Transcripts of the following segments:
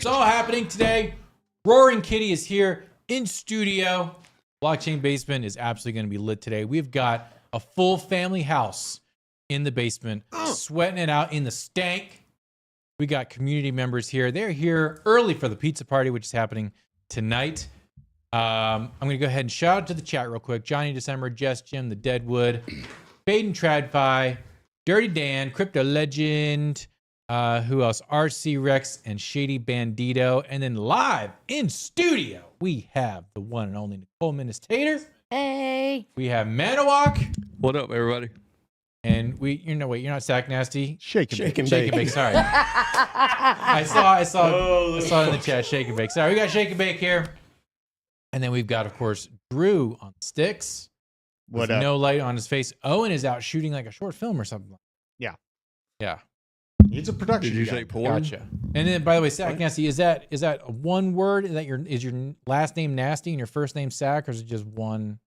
It's all happening today. Roaring Kitty is here in studio. Blockchain Basement is absolutely going to be lit today. We've got a full family house in the basement, sweating it out in the stank. We got community members here. They're here early for the pizza party, which is happening tonight. I'm going to go ahead and shout out to the chat real quick. Johnny December, Jess, Jim, the Deadwood, Baden Tradfi, Dirty Dan, Crypto Legend, who else? RC Rex and Shady Bandito. And then live in studio, we have the one and only Nicole Ministator. Hey. We have Manawak. What up, everybody? And you're not Sack Nasty. Shake and bake. Sorry. I saw it in the chat. Shake and bake. Sorry, we got Shake and Bake here. And then we've got, of course, Drew on sticks. What with up? no light on his face. Owen is out shooting like a short film or something. Yeah. Yeah. He's a production Did you guy. say porn? Gotcha. And then, by the way, Sack Nasty, is that one word? Is your last name Nasty and your first name Sack, or is it just one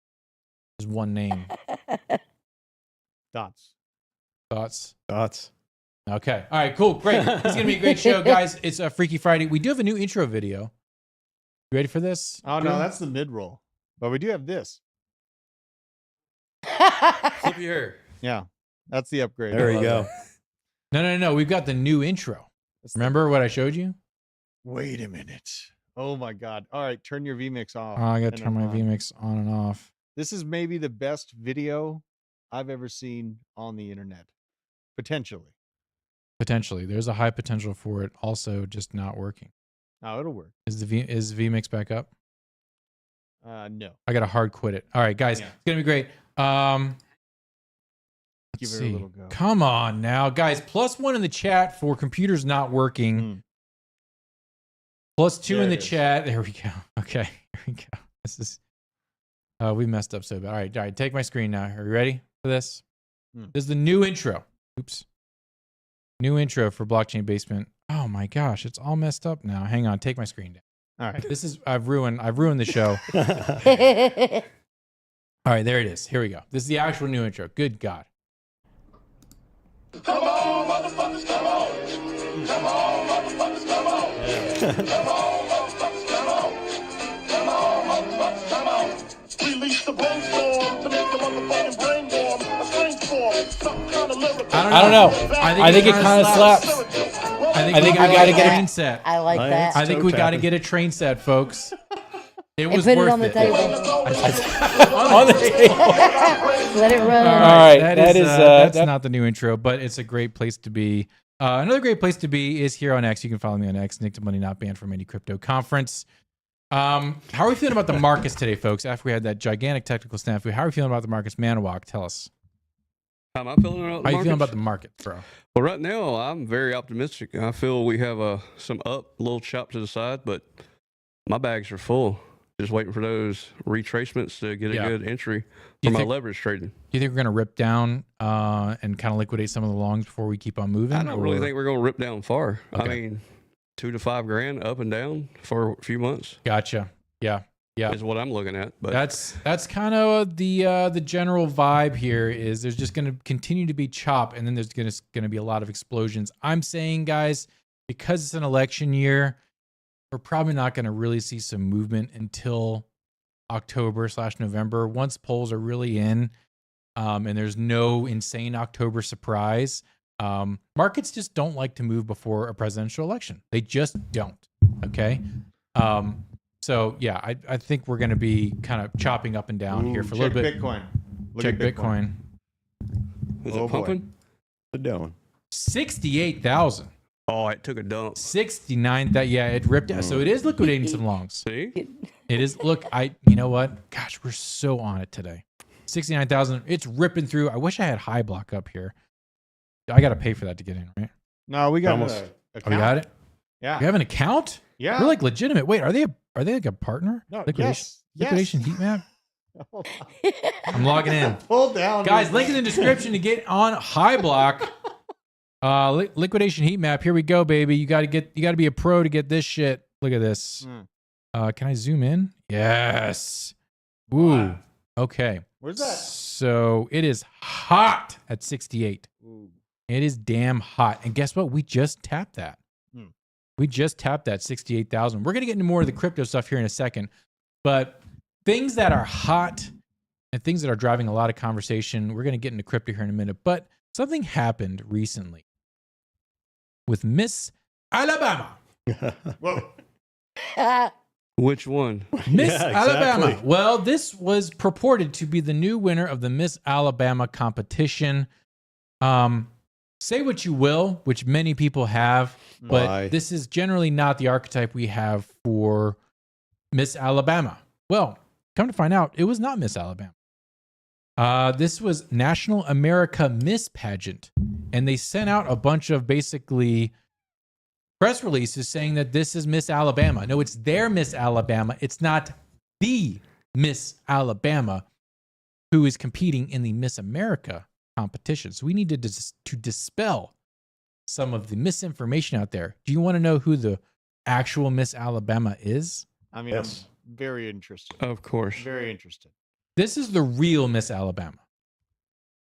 name? Thoughts? Okay. All right, cool. Great. This is going to be a great show, guys. It's a Freaky Friday. We do have a new intro video. You ready for this? Oh, no, that's the mid-roll. But we do have this. Flip your hair. Yeah, that's the upgrade. There you go. No. We've got the new intro. Remember what I showed you? Wait a minute. Oh, my God. All right, turn your vMix off. Oh, I got to and turn my on. vMix on and off. This is maybe the best video I've ever seen on the internet. Potentially. There's a high potential for it. Also, just not working. Oh, it'll work. Is vMix back up? No. I got to hard quit it. All right, guys, Yeah. it's gonna be great. Give Let's it a see. little go. Come on now, guys. +1 in the chat for computers not working. +2 There in the it is. chat. There we go. Okay, here we go. This is. We messed up so bad. All right. Take my screen now. Are you ready for this? This is the new intro. Oops. New intro for Blockchain Basement. Oh my gosh, it's all messed up now. Hang on. Take my screen down. All right. This is. I've ruined the show. All right, there it is. Here we go. This is the actual new intro. Good God. Come on, motherfuckers, come on. Come on, motherfuckers, come on. Come on, motherfuckers, come on. Come on, motherfuckers, come on. Release the brainstorm to make the motherfucking brain warm. A strange form, some kind of lyrical. I don't know. I think it kind of slaps. I think we got to get a train set. I like that. I think we got to get a train set, folks. It was Put it worth on the table. On the table. Let it run. All right, that's not the new intro, but it's a great place to be. Another great place to be is here on X. You can follow me on X, Nick the Money Not Banned from any crypto conference. How are we feeling about the markets today, folks? After we had that gigantic technical snafu, how are we feeling about the markets? Manawak, tell us. How am I feeling about the How are you feeling markets? about the market, bro? Well, right now, I'm very optimistic. I feel we have some up, a little chop to the side, but my bags are full. Just waiting for those retracements to get a good entry for my leverage trading. Do you think we're going to rip down and kind of liquidate some of the longs before we keep on moving? I don't really think we're going to rip down far. Okay. I mean, $2 to $5 grand up and down for a few months. Gotcha. Yeah. Is what I'm looking at. But that's kind of the general vibe here. Is there's just going to continue to be chop, and then there's going to be a lot of explosions. I'm saying, guys, because it's an election year, we're probably not going to really see some movement until October/November. Once polls are really in, and there's no insane October surprise, markets just don't like to move before a presidential election. They just don't. Okay. So yeah, I think we're going to be kind of chopping up and down here for a little bit. Bitcoin. Look Check at Bitcoin. is Oh, it pumping? The doing. 68,000. Oh, it took a dump. 69. Yeah, it ripped out. So it is liquidating some longs. See? It is. Look, you know what? Gosh, we're so on it today. 69,000. It's ripping through. I wish I had high block up here. I got to pay for that to get in, right? No, we got Almost. a Oh, we got it? Yeah. We have an account? Yeah. We're like legitimate. Wait, are they like a partner? No, Liquidation, yes. liquidation heat map? Hold on. I'm logging in. Pull down. Guys, link in the description to get on high block. Liquidation heat map. Here we go, baby. You gotta be a pro to get this shit. Look at this. Can I zoom in? Yes. Ooh. Wow. Okay. Where's that? So it is hot at 68. Ooh. It is damn hot. And guess what? We just tapped that. We just tapped that 68,000. We're going to get into more of the crypto stuff here in a second. But things that are hot and things that are driving a lot of conversation, we're going to get into crypto here in a minute. But something happened recently with Miss Alabama. Whoa. Which one? Miss Yeah, Alabama. exactly. Well, this was purported to be the new winner of the Miss Alabama competition. Say what you will, which many people have, but Why? this is generally not the archetype we have for Miss Alabama. Well, come to find out, it was not Miss Alabama. This was National America Miss Pageant, and they sent out a bunch of basically press releases saying that this is Miss Alabama. No, it's their Miss Alabama. It's not the Miss Alabama who is competing in the Miss America competition. So we need to dispel some of the misinformation out there. Do you want to know who the actual Miss Alabama is? I mean, Yes. I'm very interested. Of course. Very interested. This is the real Miss Alabama.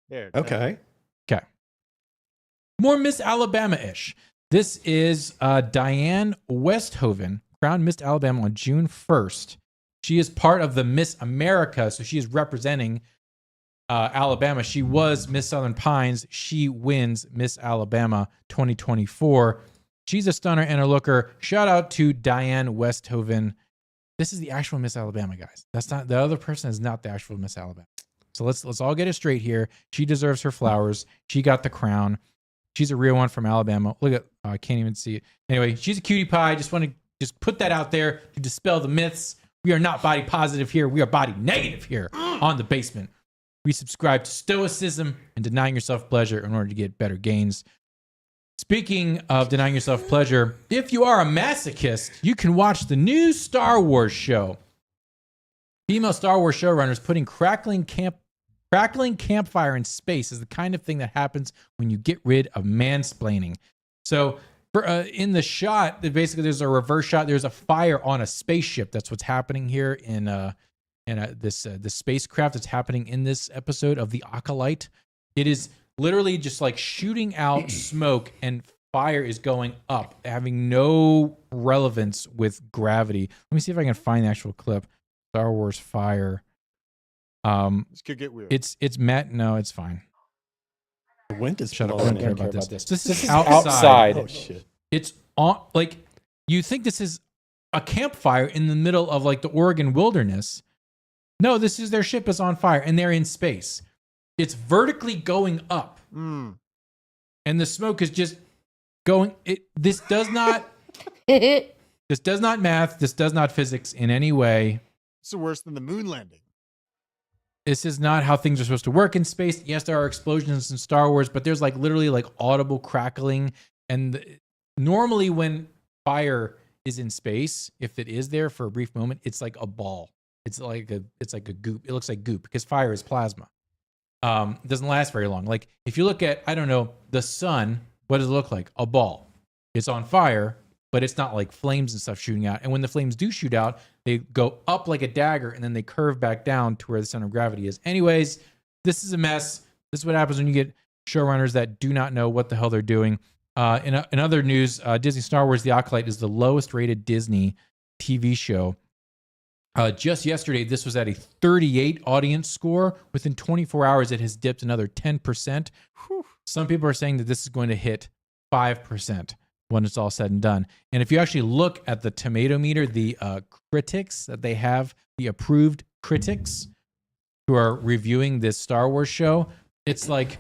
There. Okay. Okay. More Miss Alabama-ish. This is Diane Westhoven, crowned Miss Alabama on June 1st. She is part of the Miss America, so she is representing Alabama. She was Miss Southern Pines. She wins Miss Alabama 2024. She's a stunner and a looker. Shout out to Diane Westhoven. This is the actual Miss Alabama, guys. That's not the other person is not the actual Miss Alabama. So let's all get it straight here. She deserves her flowers. She got the crown. She's a real one from Alabama. Look at I can't even see it. Anyway, she's a cutie pie. Just want to put that out there to dispel the myths. We are not body positive here. We are body negative here on the basement. We subscribe to stoicism and denying yourself pleasure in order to get better gains. Speaking of denying yourself pleasure, if you are a masochist, you can watch the new Star Wars show. Female Star Wars showrunners putting crackling campfire in space is the kind of thing that happens when you get rid of mansplaining. So in the shot, basically there's a reverse shot. There's a fire on a spaceship. That's what's happening here in this spacecraft that's happening in this episode of The Acolyte. It is literally just like shooting out smoke and fire is going up, having no relevance with gravity. Let me see if I can find the actual clip. Star Wars fire. This could get weird. It's Matt. No, it's fine. The wind is Shut up. I blowing don't care in. about this. This is outside. Oh shit. It's on, like, you think this is a campfire in the middle of like the Oregon wilderness. No, this is their ship is on fire and they're in space. It's vertically going up. And the smoke is just going. This does not math. This does not physics in any way. It's worse than the moon landing. This is not how things are supposed to work in space. Yes, there are explosions in Star Wars, but there's like literally like audible crackling. And normally when fire is in space, if it is there for a brief moment, it's like a ball. It's like a goop. It looks like goop because fire is plasma. It doesn't last very long. Like if you look at, I don't know, the sun, what does it look like? A ball. It's on fire, but it's not like flames and stuff shooting out. And when the flames do shoot out, they go up like a dagger and then they curve back down to where the center of gravity is. Anyways, this is a mess. This is what happens when you get showrunners that do not know what the hell they're doing. In other news, Disney Star Wars The Acolyte is the lowest rated Disney TV show. Just yesterday, this was at a 38 audience score. Within 24 hours, it has dipped another 10%. Some people are saying that this is going to hit 5% when it's all said and done. And if you actually look at the tomato meter, the critics that they have, the approved critics who are reviewing this Star Wars show, it's like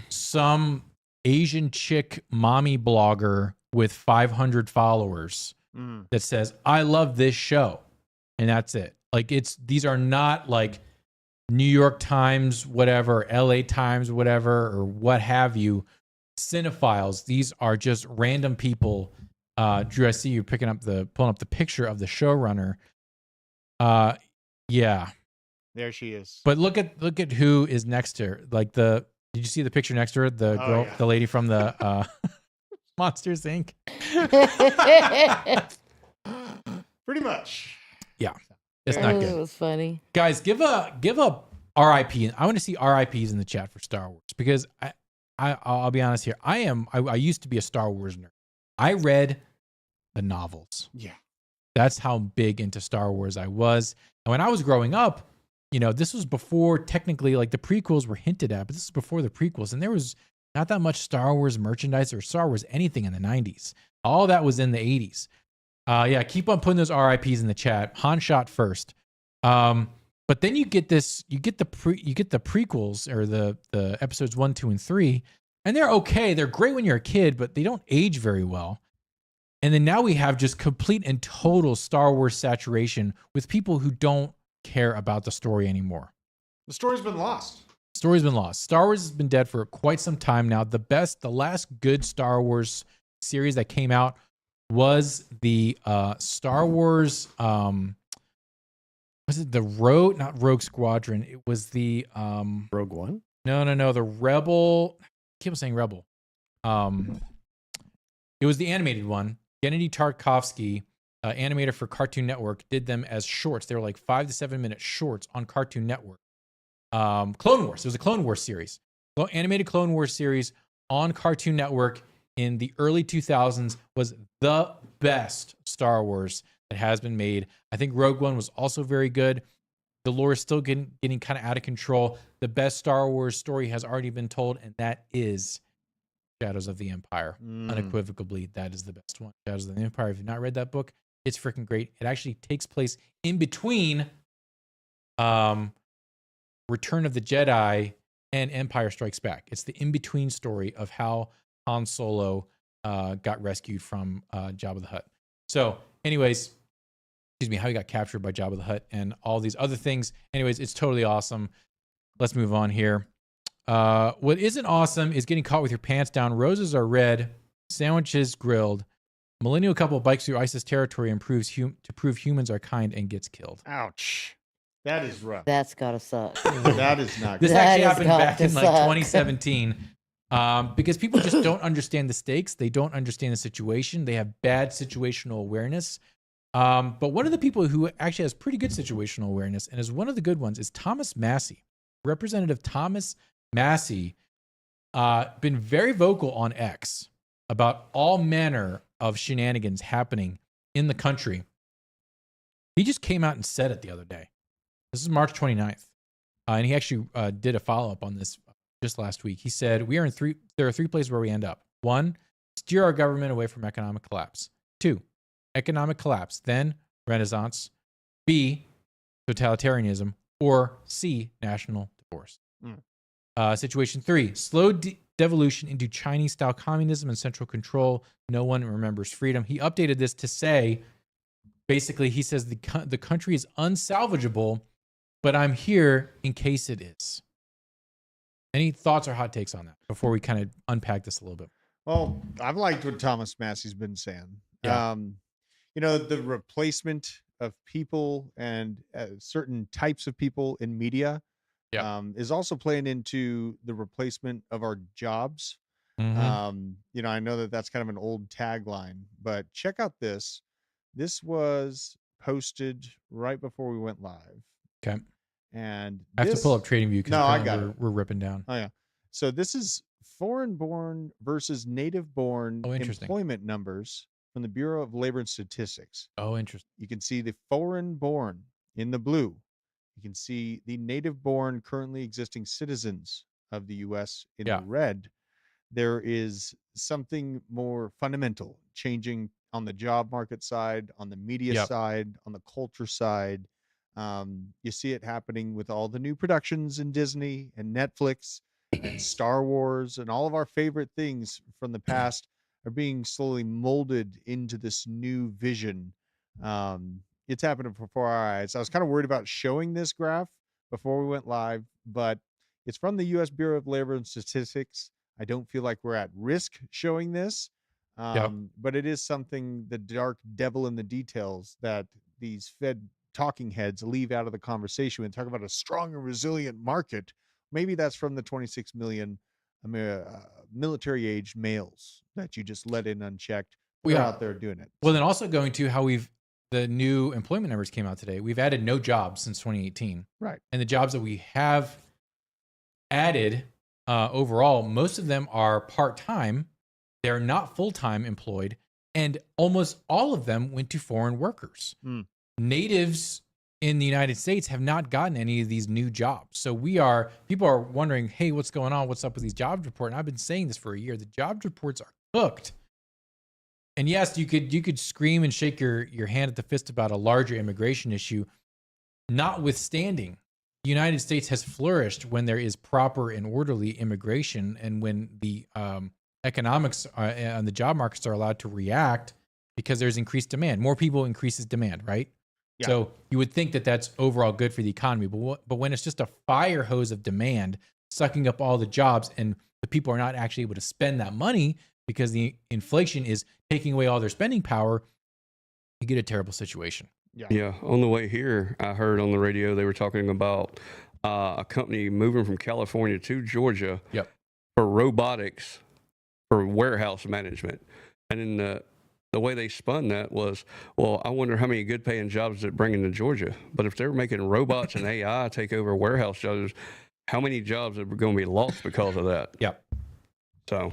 some Asian chick mommy blogger with 500 followers that says, I love this show. And that's it. Like these are not like New York Times, whatever, LA Times, whatever, or what have you, cinephiles. These are just random people. Drew, I see you pulling up the picture of the showrunner. Yeah. There she is. But look at who is next to her. Like did you see the picture next to her? The girl, yeah. the lady from the Monsters Inc. Pretty much. Yeah. It's not It good. was funny. Guys, give a RIP. I want to see RIPs in the chat for Star Wars because I'll be honest here. I used to be a Star Wars nerd. I read the novels. Yeah. That's how big into Star Wars I was. And when I was growing up, this was before technically like the prequels were hinted at, but this is before the prequels. And there was not that much Star Wars merchandise or Star Wars anything in the 90s. All that was in the 80s. Yeah, keep on putting those RIPs in the chat. Han shot first. But then you get the prequels or the episodes 1, 2, and 3, and they're okay. They're great when you're a kid, but they don't age very well. And then now we have just complete and total Star Wars saturation with people who don't care about the story anymore. The story's been lost. Story's been lost. Star Wars has been dead for quite some time now. The last good Star Wars series that came out was the Star Wars. Was it the not Rogue Squadron? It was the Rogue One. No, the Rebel. I keep saying Rebel. It was the animated one. Gennady Tartakovsky, animator for Cartoon Network, did them as shorts. They were like 5 to 7 minute shorts on Cartoon Network. Clone Wars. It was a Clone Wars series. Animated Clone Wars series on Cartoon Network in the early 2000s was the best Star Wars that has been made. I think Rogue One was also very good. The lore is still getting kind of out of control. The best Star Wars story has already been told, and that is Shadows of the Empire. Unequivocally, that is the best one. Shadows of the Empire. If you've not read that book, it's freaking great. It actually takes place in between Return of the Jedi and Empire Strikes Back. It's the in-between story of how Han Solo got rescued from Jabba the Hutt. So, anyways, how he got captured by Jabba the Hutt and all these other things. Anyways, it's totally awesome. Let's move on here. What isn't awesome is getting caught with your pants down. Roses are red, sandwiches grilled. Millennial couple bikes through ISIS territory and to prove humans are kind and gets killed. Ouch. That is rough. That's gotta suck. That is not good. This That actually has happened got back to in like suck. 2017 because people just don't understand the stakes. They don't understand the situation. They have bad situational awareness. But one of the people who actually has pretty good situational awareness and is one of the good ones is Thomas Massey. Representative Thomas Massey been very vocal on X about all manner of shenanigans happening in the country. He just came out and said it the other day. This is March 29th. And he actually did a follow-up on this just last week. He said, there are three places where we end up. 1, steer our government away from economic collapse. 2, economic collapse, then renaissance. B, totalitarianism. Or C, national divorce. Situation 3, slow devolution into Chinese-style communism and central control. No one remembers freedom. He updated this to say, basically, he says the country is unsalvageable, but I'm here in case it is. Any thoughts or hot takes on that before we kind of unpack this a little bit? Well, I've liked what Thomas Massey's been saying. Yeah. The replacement of people and certain types of people in media is also playing into the replacement of our jobs. Mm-hmm. I know that's kind of an old tagline, but check out this. This was posted right before we went live. Okay. And I have to pull up TradingView because No, I got it. we're ripping down. Oh yeah. So this is foreign-born versus native-born interesting. employment numbers from the Bureau of Labor and Statistics. Oh, interesting. You can see the foreign-born in the blue. You can see the native-born currently existing citizens of the U.S. in the red. There is something more fundamental changing on the job market side, on the media side, on the culture side. You see it happening with all the new productions in Disney and Netflix and Star Wars, and all of our favorite things from the past are being slowly molded into this new vision. It's happening before our eyes. I was kind of worried about showing this graph before we went live, but it's from the U.S. Bureau of Labor and Statistics. I don't feel like we're at risk showing this, but it is something, the dark devil in the details, that these Fed talking heads leave out of the conversation when talk about a strong and resilient market. Maybe that's from the 26 million military-aged males that you just let in unchecked. We're out there doing it. Well, then also going to how the new employment numbers came out today. We've added no jobs since 2018. Right. And the jobs that we have added overall, most of them are part-time. They're not full-time employed. and almost all of them went to foreign workers. Natives in the United States have not gotten any of these new jobs. So people are wondering, hey, what's going on? What's up with these jobs reports? And I've been saying this for a year. The jobs reports are cooked. And yes, you could scream and shake your hand at the fist about a larger immigration issue. Notwithstanding, the United States has flourished when there is proper and orderly immigration, and when the economics and the job markets are allowed to react because there's increased demand. More people increases demand, right? Yeah. So you would think that that's overall good for the economy. But when it's just a fire hose of demand sucking up all the jobs, and the people are not actually able to spend that money because the inflation is taking away all their spending power, you get a terrible situation. Yeah. On the way here, I heard on the radio they were talking about a company moving from California to Georgia for robotics for warehouse management. And then the way they spun that was, well, I wonder how many good paying jobs it bring into Georgia. But if they're making robots and AI take over warehouse jobs, how many jobs are going to be lost because of that? Yep. So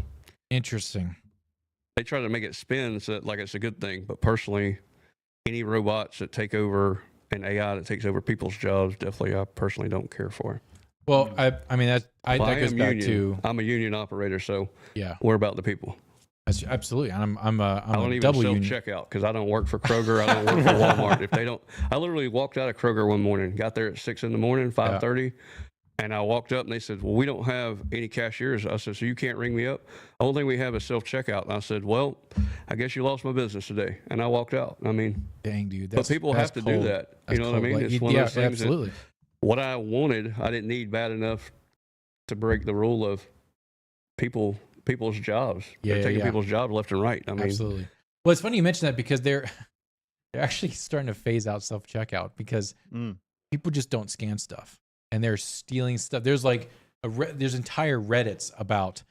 interesting. They try to make it spin so that like it's a good thing, but personally, any robots that take over and AI that takes over people's jobs, definitely, I personally don't care for. Well, I mean that goes back to I'm a union operator, so yeah, we're about the people. That's absolutely. I'm I don't a even double self checkout because I don't work for Kroger. I don't work for Walmart. If they don't, I literally walked out of Kroger one morning, got there at 6 a.m, 5:30. And I walked up and they said, well, we don't have any cashiers. I said, so you can't ring me up? The only thing we have is self-checkout. And I said, well, I guess you lost my business today. And I walked out. I mean, dang, dude. But people have to do that. You know what I mean? It's one of those things absolutely. What I wanted, I didn't need bad enough to break the rule of people's jobs. They're taking people's jobs left and right. I mean, absolutely. Well, it's funny you mention that because they're actually starting to phase out self-checkout because people just don't scan stuff. And they're stealing stuff. There's like there's entire Reddits about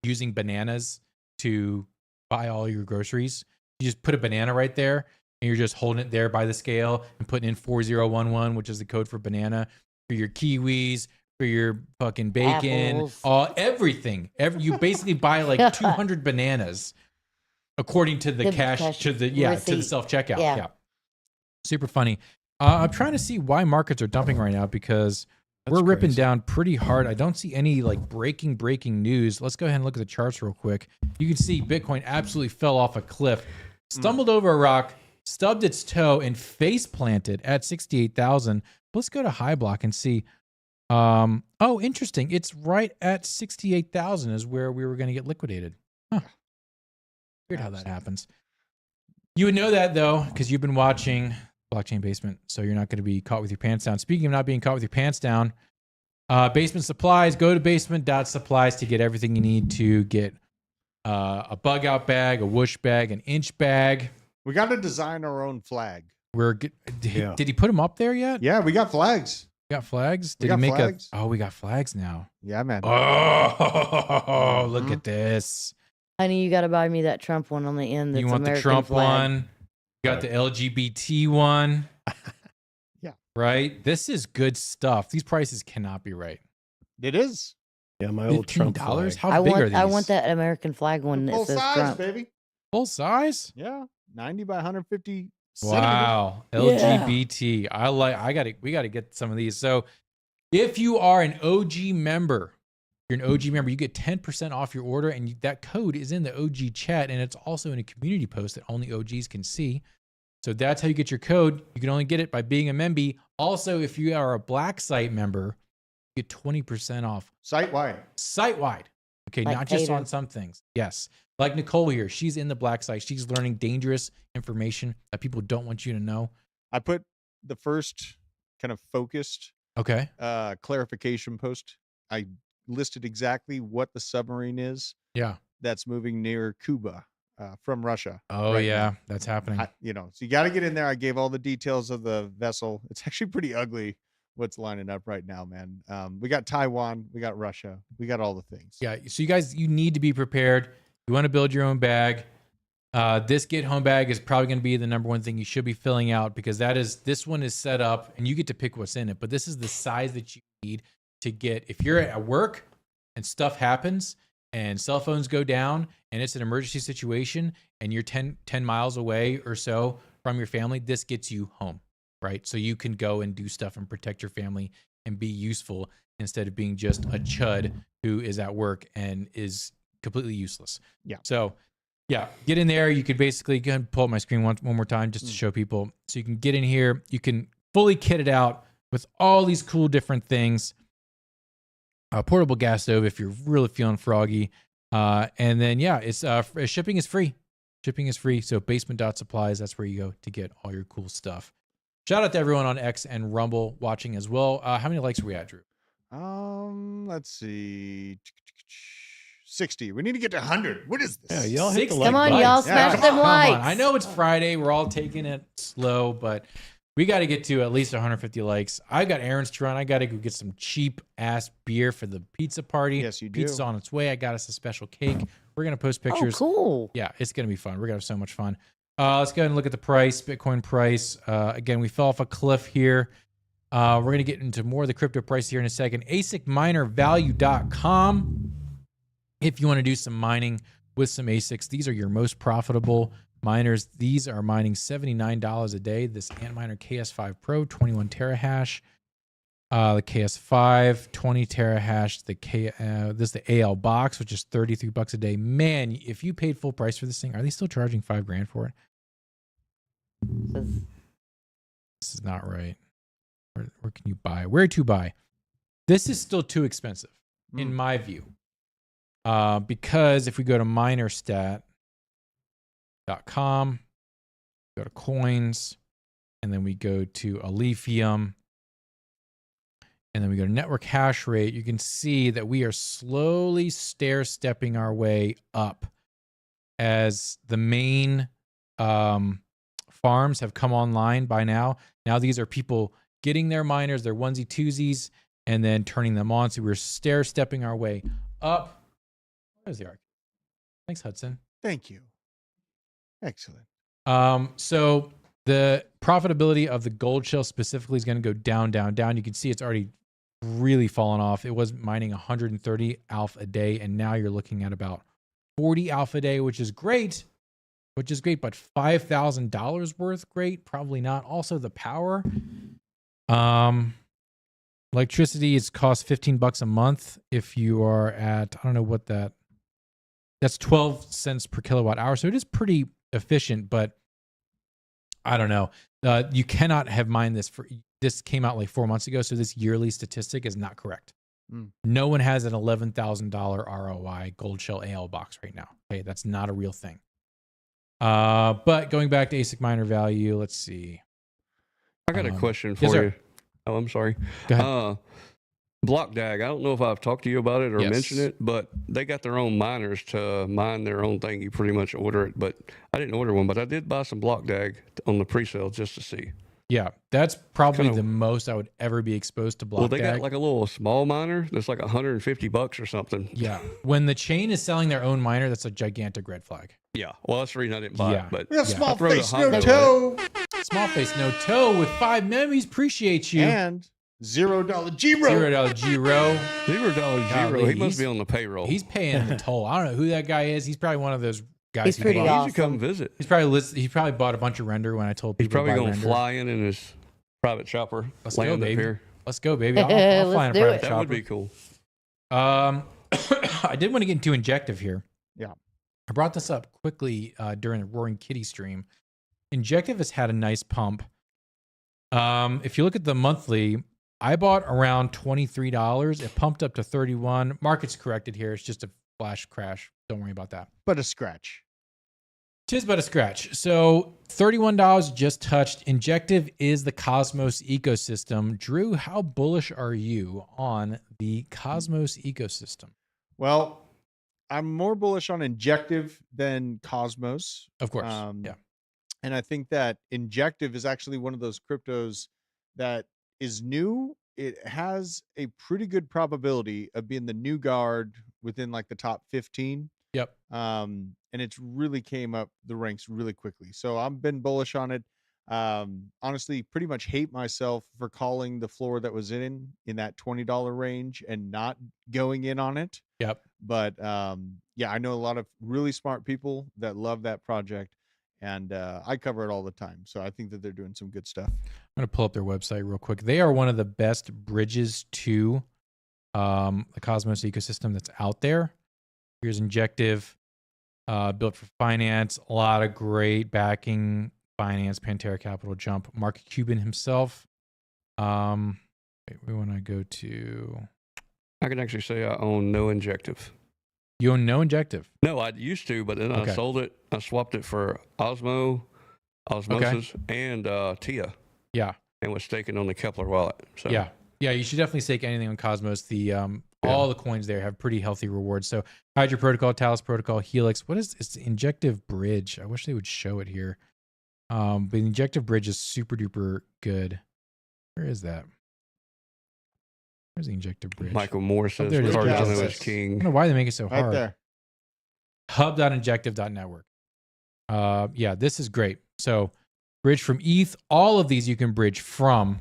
using bananas to buy all your groceries. You just put a banana right there, and you're just holding it there by the scale and putting in 4011, which is the code for banana, for your kiwis, for your fucking bacon, everything. You basically buy like 200 bananas, according to the cash to the to the self checkout. Yeah, super funny. I'm trying to see why markets are dumping right now because we're ripping down pretty hard. I don't see any like breaking news. Let's go ahead and look at the charts real quick. You can see Bitcoin absolutely fell off a cliff, stumbled over a rock, stubbed its toe, and face planted at 68,000. Let's go to High Block and see. Oh, interesting. It's right at 68,000 is where we were going to get liquidated. Huh. Weird how that happens. You would know that though because you've been watching Blockchain Basement, so you're not going to be caught with your pants down. Speaking of not being caught with your pants down, Basement Supplies, go to basement.supplies to get everything you need to get a bug out bag, a whoosh bag, an inch bag. We got to design our own flag. Did he put them up there yet? Yeah, we got flags. We got flags? Did he make flags? We got flags now. Yeah, man. Oh, look at this. Honey, you got to buy me that Trump one on the end. That's you want American the Trump flag. one? Got the LGBT one. Yeah. Right? This is good stuff. These prices cannot be right. It is. Yeah, my old Trump flag. How big are these? I want that American flag one that Full says size, Trump. baby. Full size? Yeah. 90 by 150. Wow. LGBT. We got to get some of these. So if you are an OG member, you get 10% off your order, and that code is in the OG chat, and it's also in a community post that only OGs can see. So that's how you get your code. You can only get it by being a member. Also, if you are a Black Site member, you get 20% off. Site-wide. Site-wide. Okay, like not just on some things. Yes. Like Nicole here. She's in the Black Site. She's learning dangerous information that people don't want you to know. I put the first kind of focused clarification post. I listed exactly what the submarine is. Yeah. That's moving near Cuba from Russia. Oh, right yeah. now. That's happening. So you got to get in there. I gave all the details of the vessel. It's actually pretty ugly what's lining up right now, man. We got Taiwan. We got Russia. We got all the things. Yeah. So you guys, you need to be prepared. You want to build your own bag. This Get Home bag is probably going to be the number one thing you should be filling out because this one is set up and you get to pick what's in it. But this is the size that you need to get. If you're at work and stuff happens and cell phones go down and it's an emergency situation and you're 10 miles away or so from your family, this gets you home, right? So you can go and do stuff and protect your family and be useful instead of being just a chud who is at work and is completely useless. Yeah. So yeah, get in there. You could basically go ahead and pull up my screen one more time just to show people. So you can get in here. You can fully kit it out with all these cool different things. A portable gas stove if you're really feeling froggy. And then, yeah, it's shipping is free. Shipping is free. So basement.supplies, that's where you go to get all your cool stuff. Shout out to everyone on X and Rumble watching as well. How many likes are we at, Drew? Let's see. 60. We need to get to 100. What is this? Yeah, y'all hit the like Come on, button. y'all, smash them likes. I know it's Friday. We're all taking it slow, but we got to get to at least 150 likes. I got errands to run. I got to go get some cheap ass beer for the pizza party. Yes, you do. Pizza's on its way. I got us a special cake. We're going to post pictures. Oh, cool. Yeah, it's going to be fun. We're going to have so much fun. Let's go ahead and look at the price, Bitcoin price. Again, we fell off a cliff here. We're going to get into more of the crypto price here in a second. ASICminervalue.com. If you want to do some mining with some ASICs, these are your most profitable miners. These are mining $79 a day. This Antminer KS5 Pro, 21 terahash. The KS5, 20 terahash. This is the AL box, which is $33 a day. Man, if you paid full price for this thing, are they still charging $5,000 for it? This is not right. Where can you buy? Where to buy? This is still too expensive, in my view. Because if we go to minerstat.com, go to coins, and then we go to Alephium, and then we go to network hash rate, you can see that we are slowly stair-stepping our way up as the main farms have come online by now. Now these are people getting their miners, their onesie twosies, and then turning them on. So we're stair-stepping our way up. There's the arc. Thanks, Hudson. Thank you. Excellent. So the profitability of the gold shell specifically is going to go down, down, down. You can see it's already really fallen off. It was mining 130 alpha a day, and now you're looking at about 40 alpha a day, which is great, but $5,000 worth, great? Probably not. Also, the power. Electricity is cost $15 a month if you are at, I don't know what that's 12 cents per kilowatt hour. So it is pretty efficient, but I don't know. You cannot have mined this came out like 4 months ago. So this yearly statistic is not correct. No one has an $11,000 ROI gold shell AL box right now. Okay. That's not a real thing. But going back to ASIC miner value, let's see. I got a question for yes, you. sir. Oh, I'm sorry. Go ahead. BlockDAG, I don't know if I've talked to you about it or Yes. mentioned it, but they got their own miners to mine their own thing. You pretty much order it, but I didn't order one, but I did buy some BlockDAG on the pre-sale just to see. Yeah, that's probably Kinda- the most I would ever be exposed to BlockDAG. Well, they got like a little small miner that's like $150 or something. Yeah, when the chain is selling their own miner, that's a gigantic red flag. Yeah. Well, that's the reason I didn't buy Yeah. it. But We have Yeah. small throw the face, Honda no at it. toe, Small face, no toe with 5 memories. Appreciate you. and $0 Giro. $0 Giro. $0 Golly, Giro. He must he's- be on the payroll. He's paying the toll. I don't know who that guy is. He's probably one of those guys. He's who pretty bought- He awesome. should come visit. He probably bought a bunch of render when I told He's people probably to buy going to render. fly in his private chopper. Let's go, land up baby. here. Let's go, baby. I'll fly in a Let's do private it. That chopper. would be cool. I did want to get into Injective here. Yeah. I brought this up quickly during the Roaring Kitty stream. Injective has had a nice pump. If you look at the monthly, I bought around $23. It pumped up to $31. Market's corrected here. It's just a flash crash. Don't worry about that. But a scratch. Tis but a scratch. So $31 just touched. Injective is the Cosmos ecosystem. Drew, how bullish are you on the Cosmos ecosystem? Well, I'm more bullish on Injective than Cosmos. Of course. Yeah. And I think that Injective is actually one of those cryptos that is new. It has a pretty good probability of being the new guard within like the top 15. Yep. And it's really came up the ranks really quickly. So I've been bullish on it. Honestly, pretty much hate myself for calling the floor that was in that $20 range and not going in on it. Yep. But yeah, I know a lot of really smart people that love that project, and I cover it all the time. So I think that they're doing some good stuff. I'm going to pull up their website real quick. They are one of the best bridges to the Cosmos ecosystem that's out there. Here's Injective, built for finance, a lot of great backing, finance, Pantera Capital, Jump, Mark Cuban himself. We want to go to... I can actually say I own no Injective. You own no Injective? No, I used to, but then I sold it. I swapped it for Osmosis, and Tia. Yeah. And was staking on the Kepler wallet. So Yeah, you should definitely stake anything on Cosmos. The all the coins there have pretty healthy rewards. So Hydra Protocol, Talos Protocol, Helix. What is it's the Injective Bridge? I wish they would show it here. But the Injective Bridge is super duper good. Where is that? Where's the Injective Bridge? Michael Moore says there it is. Cardano Yes. is king. I don't know why they make it so Right hard. there. Hub.injective.network. Yeah, this is great. So bridge from ETH. All of these you can bridge from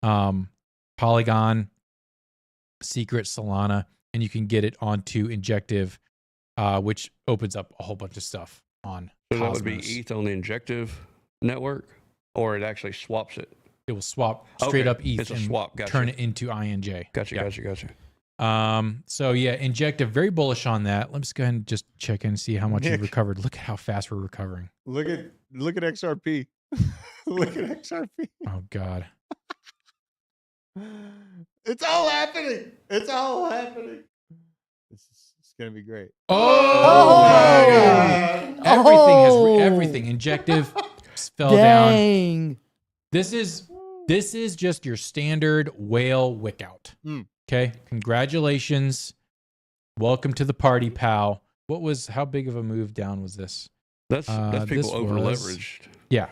Polygon, Secret, Solana, and you can get it onto Injective, which opens up a whole bunch of stuff on So Cosmos. that would be ETH on the Injective network, or it actually swaps it. It will swap straight Okay, up ETH it's a and swap. Gotcha. turn it into INJ. Gotcha. Yeah. Gotcha. So yeah, Injective, very bullish on that. Let's go ahead and just check in and see how much Nick. we've recovered. Look at how fast we're recovering. Look at XRP. Look at XRP. Oh God. It's all happening. It's all happening. It's gonna be great. Oh, Oh! God. Everything. Injective fell down. Dang. This is just your standard whale wick out. Okay. Congratulations. Welcome to the party, pal. How big of a move down was this? That's this people over was- leveraged. Yeah.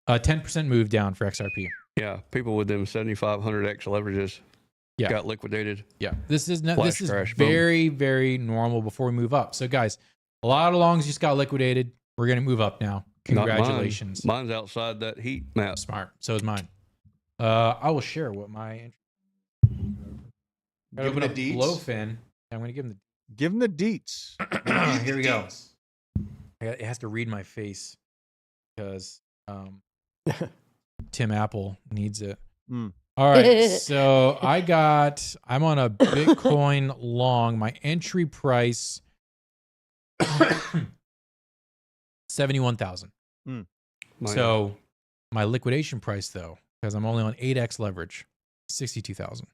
10% move down for XRP. Yeah, people with them 7,500x leverages Yeah. got liquidated. Yeah. This is Flash crash, boom. very, very normal before we move up. So guys, a lot of longs just got liquidated. We're going to move up now. Not mine. Congratulations. Mine's outside that heat map. Smart. So is mine. I will share what my Give him the deets. Blowfin. I'm going to give him Give him the deets. the. Here we go. It has to read my face because Tim Apple needs it. All right. So I'm on a Bitcoin long. My entry price 71,000. So my liquidation price though, because I'm only on 8x leverage, 62,000.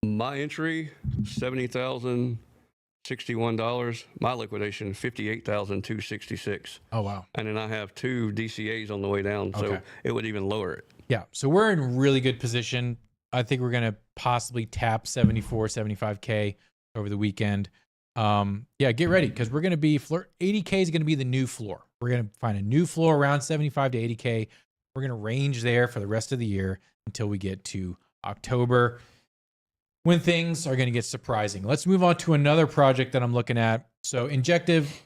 My entry, $70,061. My liquidation, $58,266. Oh wow. And then I have 2 DCAs on the way down, so Okay. it would even lower it. Yeah. So we're in really good position. I think we're going to possibly tap 74, 75K over the weekend. Yeah, get ready because we're going to be 80K is going to be the new floor. We're going to find a new floor around 75 to 80K. We're going to range there for the rest of the year until we get to October when things are going to get surprising. Let's move on to another project that I'm looking at. So Injective.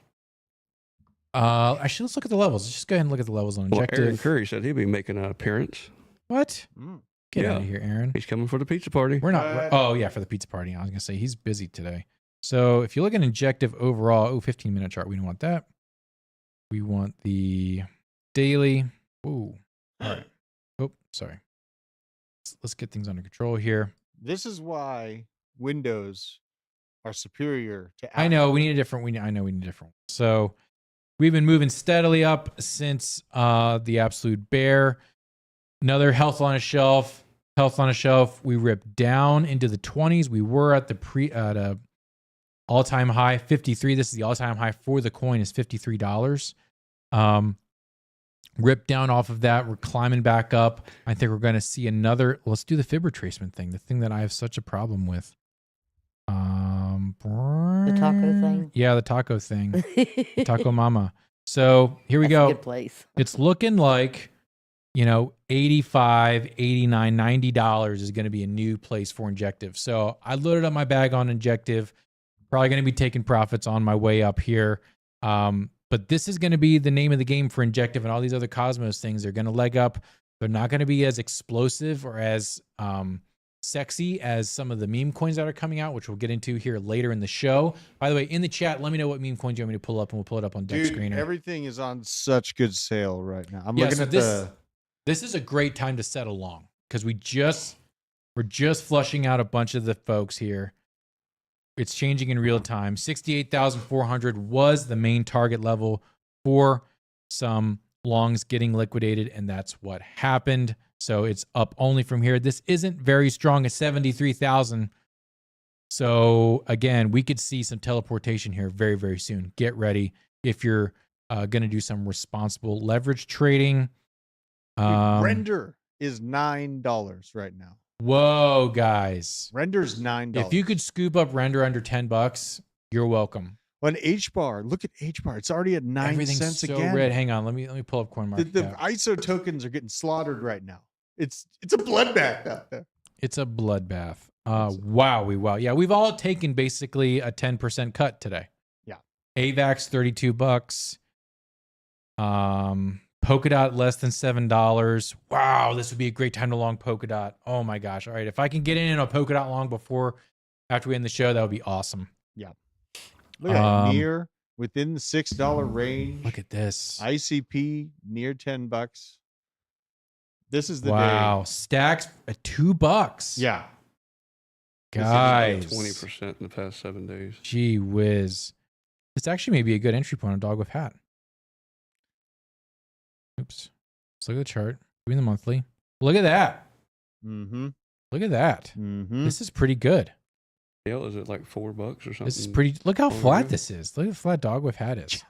Actually, let's look at the levels. Let's just go ahead and look at the levels on Well, Injective. Aaron Curry said he'd be making an appearance. What? Get Yeah. out of here, Aaron. He's coming for the pizza party. We're not. Oh, yeah, for the pizza party. I was going to say he's busy today. So if you look at Injective overall, 15-minute chart, we don't want that. We want the daily. Ooh. All right. Oh, sorry. Let's get things under control here. This is why Windows are superior to Apple. I know we need a different. I know we need a different. So we've been moving steadily up since the absolute bear. Another health on a shelf. We ripped down into the 20s. We were at the all-time high 53. This is the all-time high for the coin is $53. Ripped down off of that. We're climbing back up. I think we're going to see another. Let's do the fib retracement thing. The thing that I have such a problem with. The taco thing. Yeah, the taco thing. Taco Mama. So here we That's go. a good place. It's looking like, $85, $89, $90 is going to be a new place for Injective. So I loaded up my bag on Injective. Probably going to be taking profits on my way up here. But this is going to be the name of the game for Injective and all these other Cosmos things. They're going to leg up. They're not going to be as explosive or as sexy as some of the meme coins that are coming out, which we'll get into here later in the show. By the way, in the chat, let me know what meme coins you want me to pull up, and we'll pull it up on Deck Screener. Everything is on such good sale right now. I'm looking at this is a great time to settle long because we're just flushing out a bunch of the folks here. It's changing in real time. 68,400 was the main target level for some longs getting liquidated, and that's what happened. So it's up only from here. This isn't very strong at 73,000. So again, we could see some teleportation here very, very soon. Get ready if you're going to do some responsible leverage trading. Render is $9 right now. Whoa, guys. Render's $9. If you could scoop up Render under $10, you're welcome. On HBAR, look at HBAR. It's already at 9 Everything's cents so again. red. Hang on, let me pull up CoinMarketCap. The ISO tokens are getting slaughtered right now. It's a bloodbath out there. It's a bloodbath. Wow. Yeah, we've all taken basically a 10% cut today. Yeah. AVAX $32. Polkadot less than $7. Wow, this would be a great time to long Polkadot. Oh my gosh. All right, if I can get in a Polkadot long after we end the show, that would be awesome. Yeah. Look at near within the $6 range. Look at this. ICP near $10. This is the day. Wow, stacks at $2. Yeah. Guys. 20% in the past 7 days. Gee whiz. This actually may be a good entry point on Dog with Hat. Oops. Let's look at the chart. Doing the monthly. Look at that. Mm-hmm. Look at that. Mm-hmm. This is pretty good. Yeah, is it like $4 or something? This is pretty. Look how flat this is. Look how flat Dog with Hat is.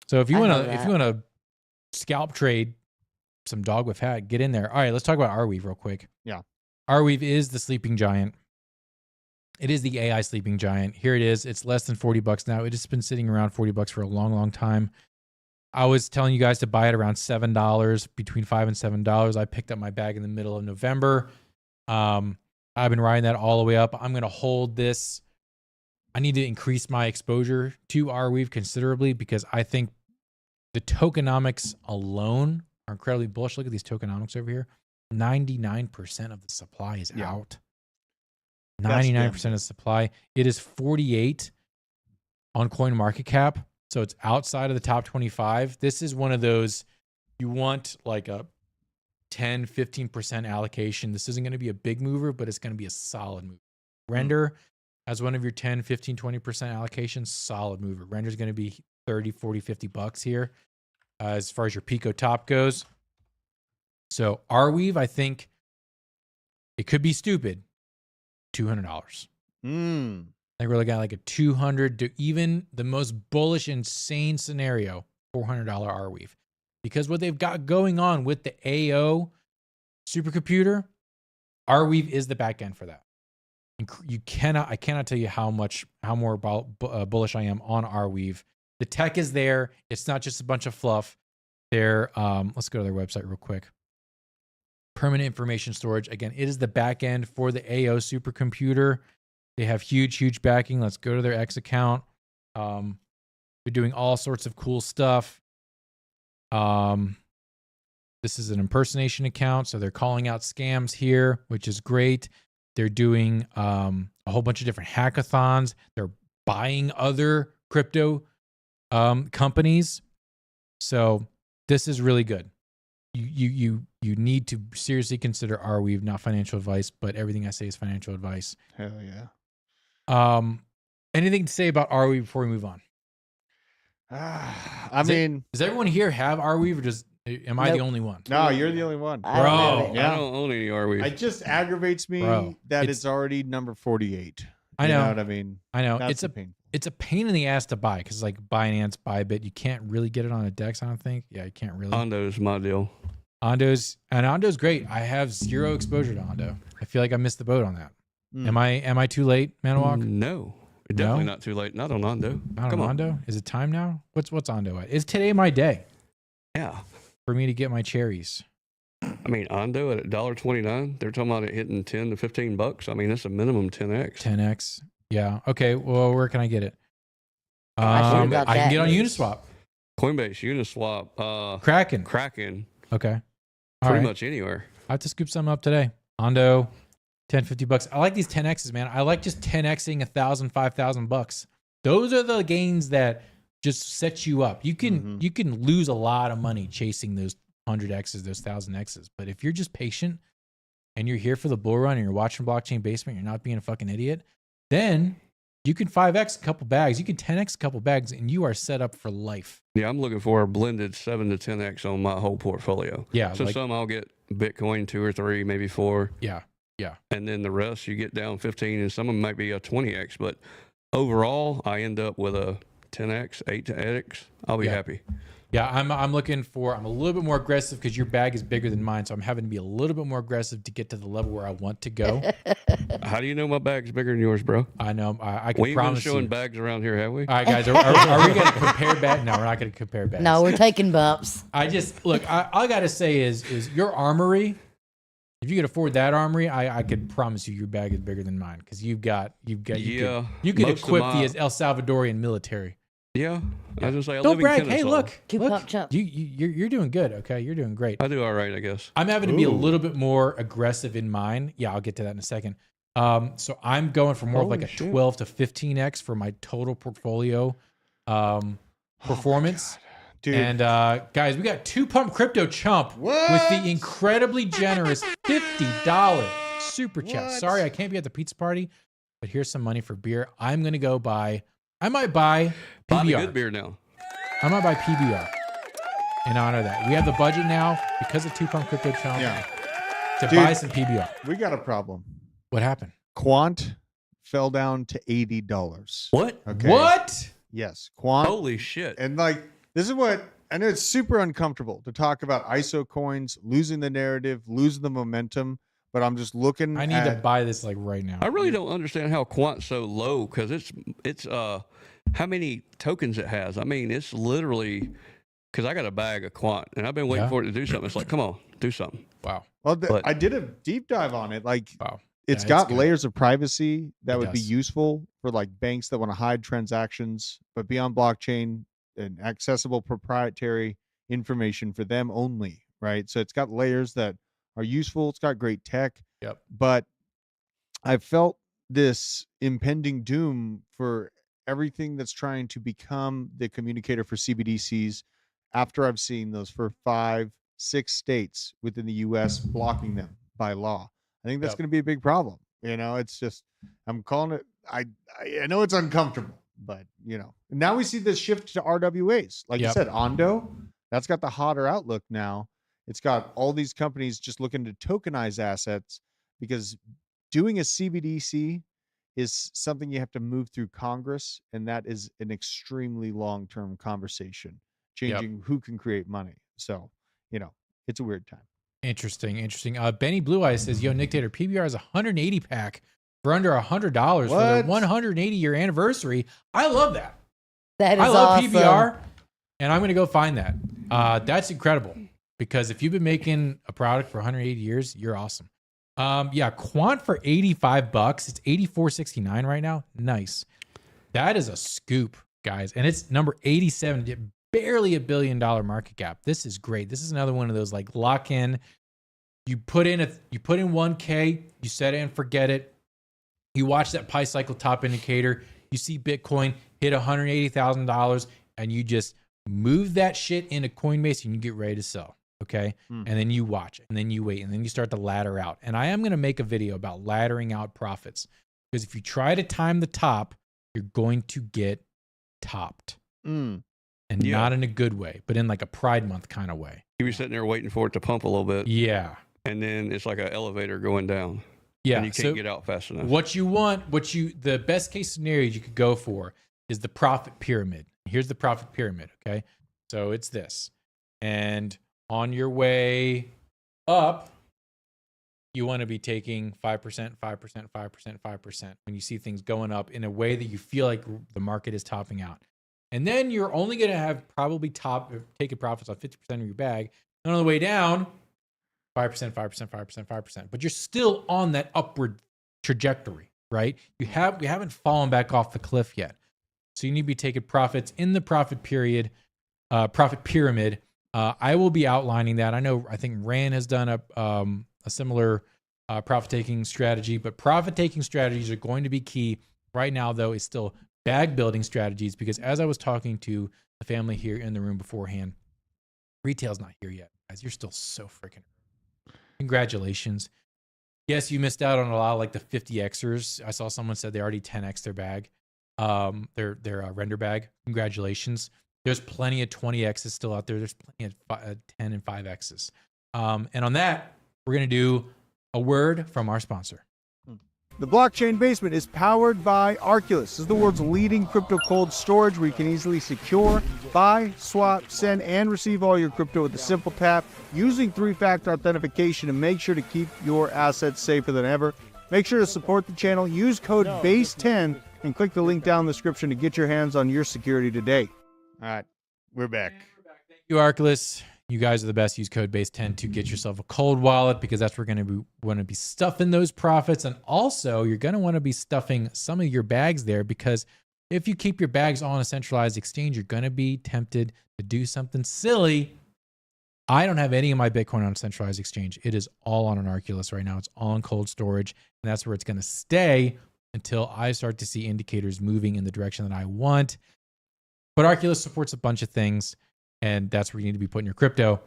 So if you want to scalp trade some Dog with Hat, get in there. All right, let's talk about Rweave real quick. Yeah. Rweave is the sleeping giant. It is the AI sleeping giant. Here it is. It's less than $40 now. It has been sitting around $40 for a long, long time. I was telling you guys to buy it around $7, between $5 and $7. I picked up my bag in the middle of November. I've been riding that all the way up. I'm going to hold this. I need to increase my exposure to Rweave considerably because I think the tokenomics alone are incredibly bullish. Look at these tokenomics over here. 99% of the supply is out. 99% of the supply. It is 48 on CoinMarketCap. So it's outside of the top 25. This is one of those, you want like a 10, 15% allocation. This isn't going to be a big mover, but it's going to be a solid move. Render as one of your 10, 15, 20% allocations, solid mover. Render is going to be 30, 40, $50 here as far as your Pico top goes. So Rweave, I think it could be stupid. $200. I think we're looking at like a 200 to even the most bullish, insane scenario, $400 Rweave. Because what they've got going on with the AO supercomputer, Rweave is the back end for that. I cannot tell you how more bullish I am on Rweave. The tech is there. It's not just a bunch of fluff. Let's go to their website real quick. Permanent information storage. Again, it is the back end for the AO supercomputer. They have huge backing. Let's go to their X account. They're doing all sorts of cool stuff. This is an impersonation account, so they're calling out scams here, which is great. They're doing a whole bunch of different hackathons. They're buying other crypto companies. So this is really good. You need to seriously consider Rweave, not financial advice, but everything I say is financial advice. Hell yeah. Anything to say about Rweave before we move on? Does everyone here have Rweave, or am I the only one? No, you're the only one. I don't have it. I don't own any Rweave. It just aggravates me that it's already number 48. I know. You know what I mean? I know. That's It's a pain in the ass to buy because like Binance, Bybit, you can't really get it on a DEX, I don't think. Yeah, you can't really. Ondo's my deal. Ondo's great. I have zero exposure to Ondo. I feel like I missed the boat on that. Am I too late, Manawak? No. You're definitely not too late. Not on Ondo. Not on Ondo? Is it time now? What's Ondo at? Is today my day? Yeah. For me to get my cherries. I mean, Ondo at $1.29, they're talking about it hitting $10 to $15. I mean, that's a minimum 10x. 10x. Yeah. Okay. Well, where can I get it? I can get on news. Uniswap. Coinbase, Uniswap, Kraken. Okay. Pretty much anywhere. I have to scoop some up today. Ondo, $10-$50. I like these 10Xs, man. I like just 10Xing $1,000, $5,000. Those are the gains that just set you up. You can lose a lot of money chasing those 100Xs, those 1000Xs. But if you're just patient and you're here for the bull run and you're watching Blockchain Basement, you're not being a fucking idiot, then you can 5X a couple bags. You can 10X a couple bags, and you are set up for life. Yeah, I'm looking for a blended 7 to 10X on my whole portfolio. Yeah. So some I'll get Bitcoin 2 or 3, maybe 4. Yeah. And then the rest you get down 15, and some of them might be a 20X. But overall, I end up with a 10X, 8X. I'll be happy. Yeah, I'm looking for, I'm a little bit more aggressive because your bag is bigger than mine. So I'm having to be a little bit more aggressive to get to the level where I want to go. How do you know my bag's bigger than yours, bro? I know. I can we ain't promise been showing you. bags around here, have we? All right, guys. Are we going to compare bags? No, we're not going to compare bags. No, we're taking bumps. I just, look, all I got to say is your armory, if you could afford that armory, I could promise you your bag is bigger than mine because you could equip the El Salvadorian military. Yeah. I was just like, I Don't live brag. in Hey, Kennesaw. look. Two pump chump. You're doing good. Okay, you're doing great. I do all right, I guess. I'm having to be a little bit more aggressive in mine. Yeah, I'll get to that in a second. So I'm going for more of like a 12 to 15x for my total portfolio performance. Dude. And guys, we got 2 Pump Crypto Chump with the incredibly generous $50 super chat. Sorry, I can't be at the pizza party, but here's some money for beer. I'm gonna go buy. I might buy Buy the PBR. good beer now. I might buy PBR in honor of that. We have the budget now because of 2 Pump Crypto Chump to buy some PBR. We got a problem. What happened? Quant fell down to $80. What? Okay. What? Yes, Quant. Holy shit. And like, this is what I know. It's super uncomfortable to talk about ISO coins losing the narrative, losing the momentum. But I'm just looking. I need to buy this like right now. I really don't understand how Quant's so low because it's how many tokens it has. I mean, it's literally because I got a bag of Quant and I've been waiting for it to do something. It's like, come on, do something. Wow. Well, I did a deep dive on it. Like, Wow. it's Yeah, got it's good. layers of privacy that would be does. useful for like banks that want to hide transactions, but be on blockchain and accessible proprietary information for them only, right? So it's got layers that are useful. It's got great tech. Yep. But I felt this impending doom for everything that's trying to become the communicator for CBDCs after I've seen those for 5-6 states within the US blocking them by law. I think that's going to be a big problem. You know, it's just, I'm calling it, I know it's uncomfortable, but you know, now we see this shift to RWAs. Like you said, Ondo, that's got the hotter outlook now. It's got all these companies just looking to tokenize assets because doing a CBDC is something you have to move through Congress. And that is an extremely long-term conversation, changing who can create money. So, you know, it's a weird time. Interesting. Benny Blue Eyes says, yo, Nick Tater, PBR is a 180 pack for under $100 for their 180-year anniversary. I love that. That is I love awesome. PBR, and I'm going to go find that. That's incredible because if you've been making a product for 180 years, you're awesome. Quant for $85. It's $84.69 right now. Nice. That is a scoop, guys, and it's number 87. Barely $1 billion market cap. This is great. This is another one of those like lock in. You put in 1K, you set it and forget it. You watch that Pi cycle top indicator. You see Bitcoin hit $180,000, and you just move that shit into Coinbase and you get ready to sell. Okay, and then you watch it, and then you wait, and then you start to ladder out. And I am going to make a video about laddering out profits because if you try to time the top, you're going to get topped. And not in a good way, but in like a Pride Month kind of way. You be sitting there waiting for it to pump a little bit. Yeah. And then it's like an elevator going down. Yeah. And you can't get out fast enough. The best case scenario you could go for is the profit pyramid. Here's the profit pyramid. Okay. So it's this. And on your way up, you want to be taking 5%, 5%, 5%, 5% when you see things going up in a way that you feel like the market is topping out. And then you're only going to have probably taking profits on 50% of your bag. And on the way down, 5%, 5%, 5%, 5%. But you're still on that upward trajectory, right? We haven't fallen back off the cliff yet. So you need to be taking profits in the profit period profit pyramid. I will be outlining that. I think Rand has done a similar profit-taking strategy, but profit-taking strategies are going to be key. Right now, though, is still bag building strategies, because as I was talking to the family here in the room beforehand, retail's not here yet, guys. You're still so freaking. Congratulations. Yes, you missed out on a lot of like the 50Xers. I saw someone said they already 10X their bag, their render bag. Congratulations. There's plenty of 20Xs still out there. There's plenty of 10 and 5Xs. And on that, we're going to do a word from our sponsor. The Blockchain Basement is powered by Arculus. This is the world's leading crypto cold storage where you can easily secure, buy, swap, send, and receive all your crypto with a simple tap using 3-factor authentication to make sure to keep your assets safer than ever. Make sure to support the channel. Use code BASE10 and click the link down in the description to get your hands on your security today. All right, we're back. Thank you, Arculus. You guys are the best. Use code BASE10 to get yourself a cold wallet, because that's where we're going to want to be stuffing those profits. And also, you're going to want to be stuffing some of your bags there, because if you keep your bags on a centralized exchange, you're going to be tempted to do something silly. I don't have any of my Bitcoin on a centralized exchange. It is all on an Arculus right now. It's all in cold storage, and that's where it's going to stay until I start to see indicators moving in the direction that I want. But Arculus supports a bunch of things, and that's where you need to be putting your crypto.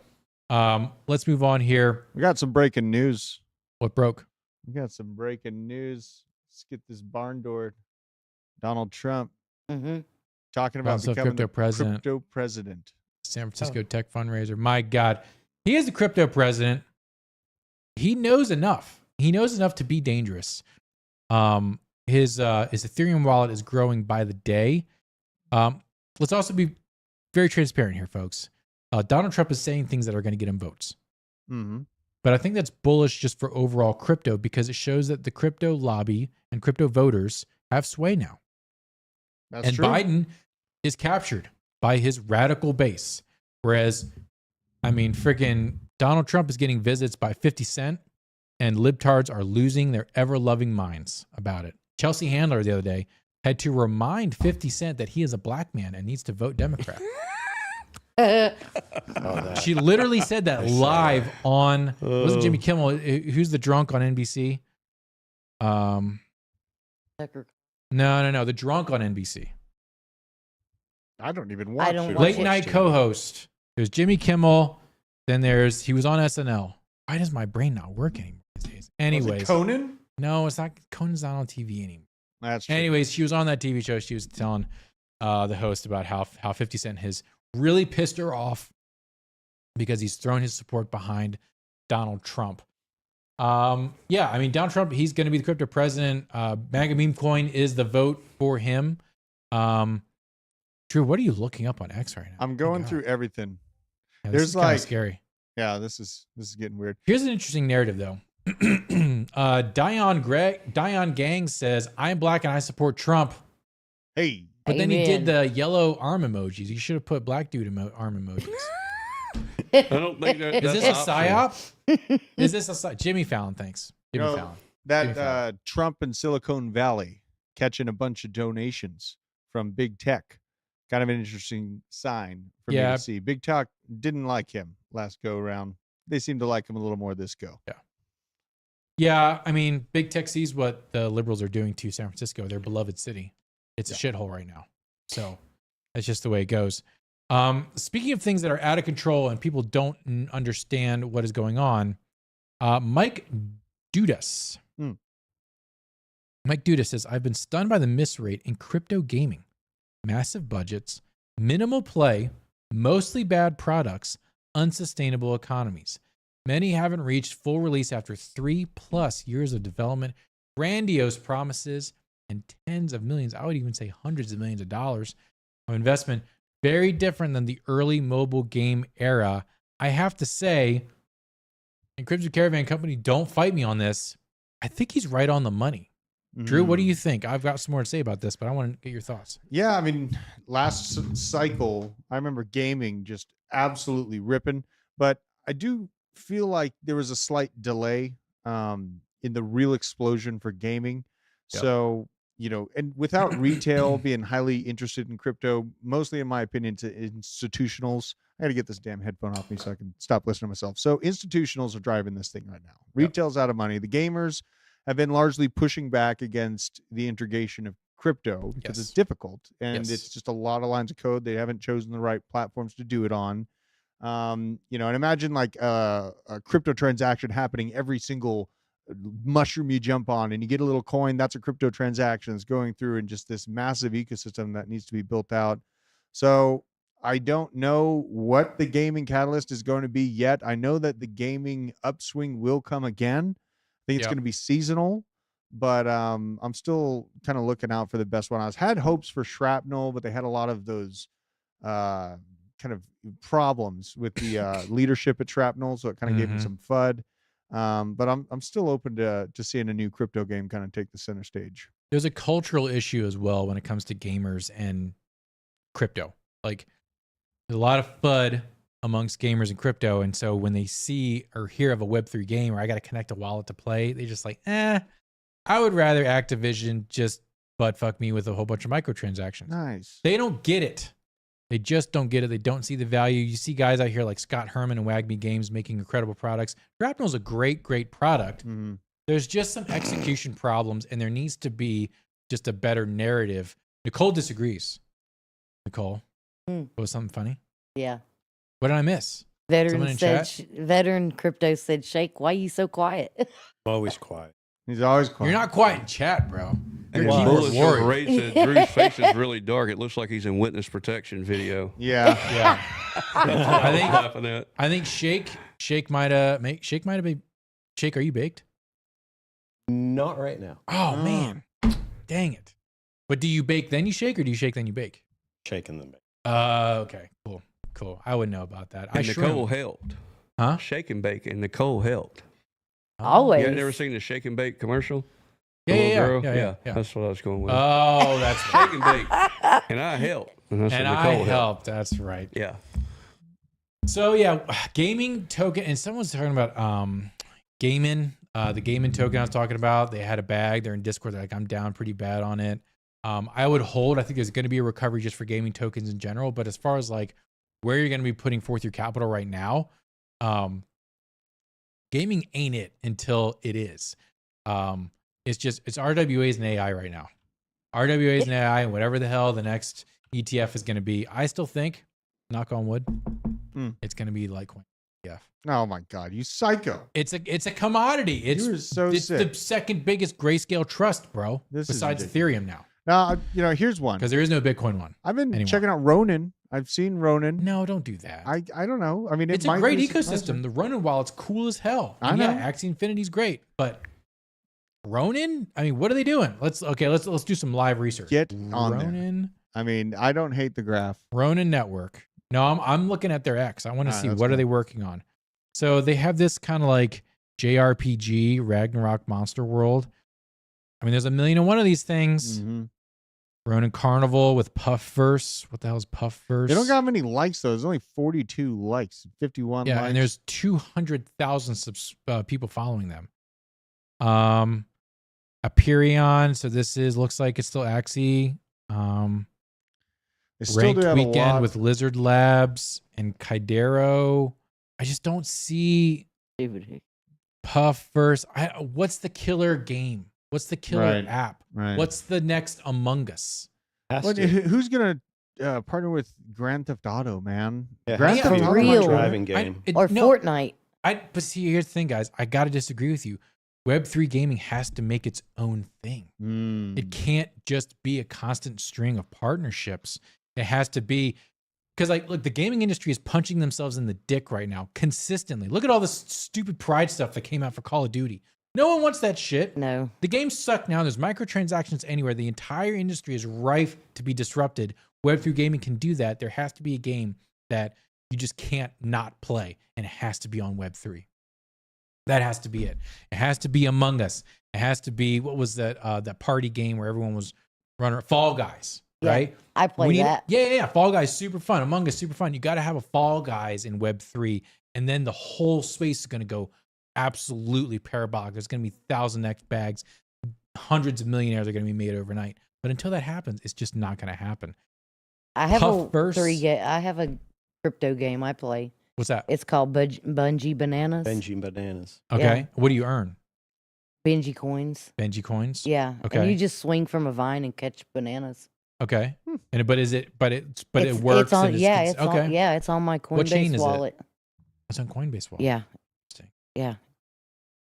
Let's move on here. We got some breaking news. What broke? We got some breaking news. Let's get this barn door. Donald Trump talking about becoming the crypto president. San Francisco tech fundraiser. My God. He is the crypto president. He knows enough. He knows enough to be dangerous. His Ethereum wallet is growing by the day. Let's also be very transparent here, folks. Donald Trump is saying things that are going to get him votes. But I think that's bullish just for overall crypto, because it shows that the crypto lobby and crypto voters have sway now. That's and true. Biden is captured by his radical base. Whereas, I mean, freaking Donald Trump is getting visits by 50 Cent, and libtards are losing their ever-loving minds about it. Chelsea Handler the other day had to remind 50 Cent that he is a black man and needs to vote Democrat. She literally said that live on, was it Jimmy Kimmel? Who's the drunk on NBC? No, the drunk on NBC. I don't even watch it. Late night co-host. There's Jimmy Kimmel. Then he was on SNL. Why does my brain not work anymore these days? Anyways. Conan? No, it's not. Conan's not on TV anymore. That's true. Anyways, she was on that TV show. She was telling the host about how 50 Cent has really pissed her off because he's thrown his support behind Donald Trump. Yeah, I mean, Donald Trump, he's going to be the crypto president. MAGA meme coin is the vote for him. Drew, what are you looking up on X right now? I'm going through everything. Yeah, this is kind of scary. Yeah, this is getting weird. Here's an interesting narrative, though. Dion Gang says, "I'm black and I support Trump." Hey, but then he did the yellow arm emojis. He should have put black dude arm emojis. I don't think that, is this a psyop? Is this a Jimmy Fallon? Thanks, Jimmy Fallon. That Trump and Silicon Valley catching a bunch of donations from big tech. Kind of an interesting sign for me to see. Big tech didn't like him last go around. They seem to like him a little more this go. Yeah, I mean, big tech sees what the liberals are doing to San Francisco, their beloved city. It's a shithole right now. So that's just the way it goes. Speaking of things that are out of control and people don't understand what is going on, Mike Dudas. Mike Dudas says, "I've been stunned by the miss rate in crypto gaming. Massive budgets, minimal play, mostly bad products, unsustainable economies. Many haven't reached full release after 3+ years of development, grandiose promises, and tens of millions, I would even say hundreds of millions of dollars of investment. Very different than the early mobile game era. I have to say, and Crypto Caravan Company, don't fight me on this. I think he's right on the money." Drew, what do you think? I've got some more to say about this, but I want to get your thoughts. Yeah, I mean, last cycle, I remember gaming just absolutely ripping, but I do feel like there was a slight delay in the real explosion for gaming. Yep. So and without retail being highly interested in crypto, mostly in my opinion, to institutionals. I got to get this damn headphone off me so I can stop listening to myself. So institutionals are driving this thing right now. Retail's out of money. The gamers have been largely pushing back against the integration of crypto because it's difficult and it's just a lot of lines of code. They haven't chosen the right platforms to do it on. And imagine like a crypto transaction happening every single mushroom you jump on and you get a little coin. That's a crypto transaction that's going through and just this massive ecosystem that needs to be built out. So I don't know what the gaming catalyst is going to be yet. I know that the gaming upswing will come again. I think it's going to be seasonal, but I'm still kind of looking out for the best one. I had hopes for Shrapnel, but they had a lot of those kind of problems with the leadership at Shrapnel, so it kind of gave me some FUD. But I'm still open to seeing a new crypto game kind of take the center stage. There's a cultural issue as well when it comes to gamers and crypto. Like, there's a lot of FUD amongst gamers and crypto, and so when they see or hear of a Web3 game or I got to connect a wallet to play, they just like, I would rather Activision just butt fuck me with a whole bunch of microtransactions. Nice. They don't get it. They just don't get it. They don't see the value. You see guys out here like Scott Herman and WAGMI Games making incredible products. Shrapnel is a great product. Mm-hmm. There's just some execution problems, and there needs to be just a better narrative. Nicole disagrees. Nicole, was something funny? Yeah. What did I miss? Veteran crypto said, "Shake, why are you so quiet?" I'm always quiet. He's always quiet. You're not quiet in chat, bro. And You're a keyboard warrior. Ray said Drew's face is really dark. It looks like he's in witness protection video. Yeah. I think Shake might have been. Shake, are you baked? Not right now. Oh man, dang it! But do you bake then you shake, or do you shake then you bake? Shaking them. Okay, cool. I wouldn't know about that. And Nicole helped. Huh? Shake and bake, and Nicole helped. Always. You ever seen the shake and bake commercial? Yeah. That's what I was going with. Oh, that's shake and bake, and I helped. And I helped. That's right. Yeah. So yeah, gaming token, and someone's talking about gaming. The gaming token I was talking about. They had a bag. They're in Discord. They're like, I'm down pretty bad on it. I would hold. I think there's going to be a recovery just for gaming tokens in general. But as far as like where you're going to be putting forth your capital right now, gaming ain't it until it is. It's RWAs and AI right now. RWAs and AI and whatever the hell the next ETF is going to be. I still think, knock on wood, it's going to be Litecoin ETF. Oh my God, you psycho! It's a commodity. It's the second biggest grayscale trust, bro. Besides Ethereum now. Now here's one because there is no Bitcoin one. I've been checking out Ronin. I've seen Ronin. No, don't do that. I don't know. I mean, it's a great ecosystem. The Ronin wallet's cool as hell. And I know. Yeah, Axie Infinity's great, but Ronin. I mean, what are they doing? Let's do some live research. Get on Ronin. There. I mean, I don't hate the graph. Ronin Network. No, I'm looking at their X. I want to see what are they working on. So they have this kind of like JRPG Ragnarok Monster World. I mean, there's 1,000,001 of these things. Mm-hmm. Ronin Carnival with Puffverse. What the hell is Puffverse? They don't got many likes though. There's only 42 likes, 51 likes. And there's 200,000 people following them. Aperion. So this looks like it's still Axie. Ranked Weekend with Lizard Labs and Kaidero. I just don't see Puffverse. What's the killer game? What's the killer app? Right. What's the next Among Us? Who's gonna partner with Grand Theft Auto, man? Yeah, Grand Theft Auto real driving game Fortnite. But see, here's the thing, guys. I gotta disagree with you. Web3 gaming has to make its own thing. It can't just be a constant string of partnerships. It has to be because, like, look, the gaming industry is punching themselves in the dick right now consistently. Look at all this stupid Pride stuff that came out for Call of Duty. No one wants that shit. No. The games suck now. There's microtransactions anywhere. The entire industry is rife to be disrupted. Web3 gaming can do that. There has to be a game that you just can't not play, and it has to be on Web3. That has to be it. It has to be Among Us. It has to be, what was that party game where everyone was running? Fall Guys, right? I play that. Yeah. Fall Guys, super fun. Among Us, super fun. You got to have a Fall Guys in Web3, and then the whole space is going to go absolutely parabolic. There's going to be 1,000x bags. hundreds of millionaires are going to be made overnight. But until that happens, it's just not going to happen. I have Puffverse. I have a crypto game I play. What's that? It's called Bungee Bananas. Benji Bananas. Okay. Yeah. What do you earn? Benji coins. Benji coins? Yeah. Okay. And you just swing from a vine and catch bananas. Okay. And but is it? But it It's- works. It's on, and yeah. cons- It's okay. on, yeah. It's on my What chain Coinbase is it? wallet. It's on Coinbase wallet. Yeah. Interesting. Yeah.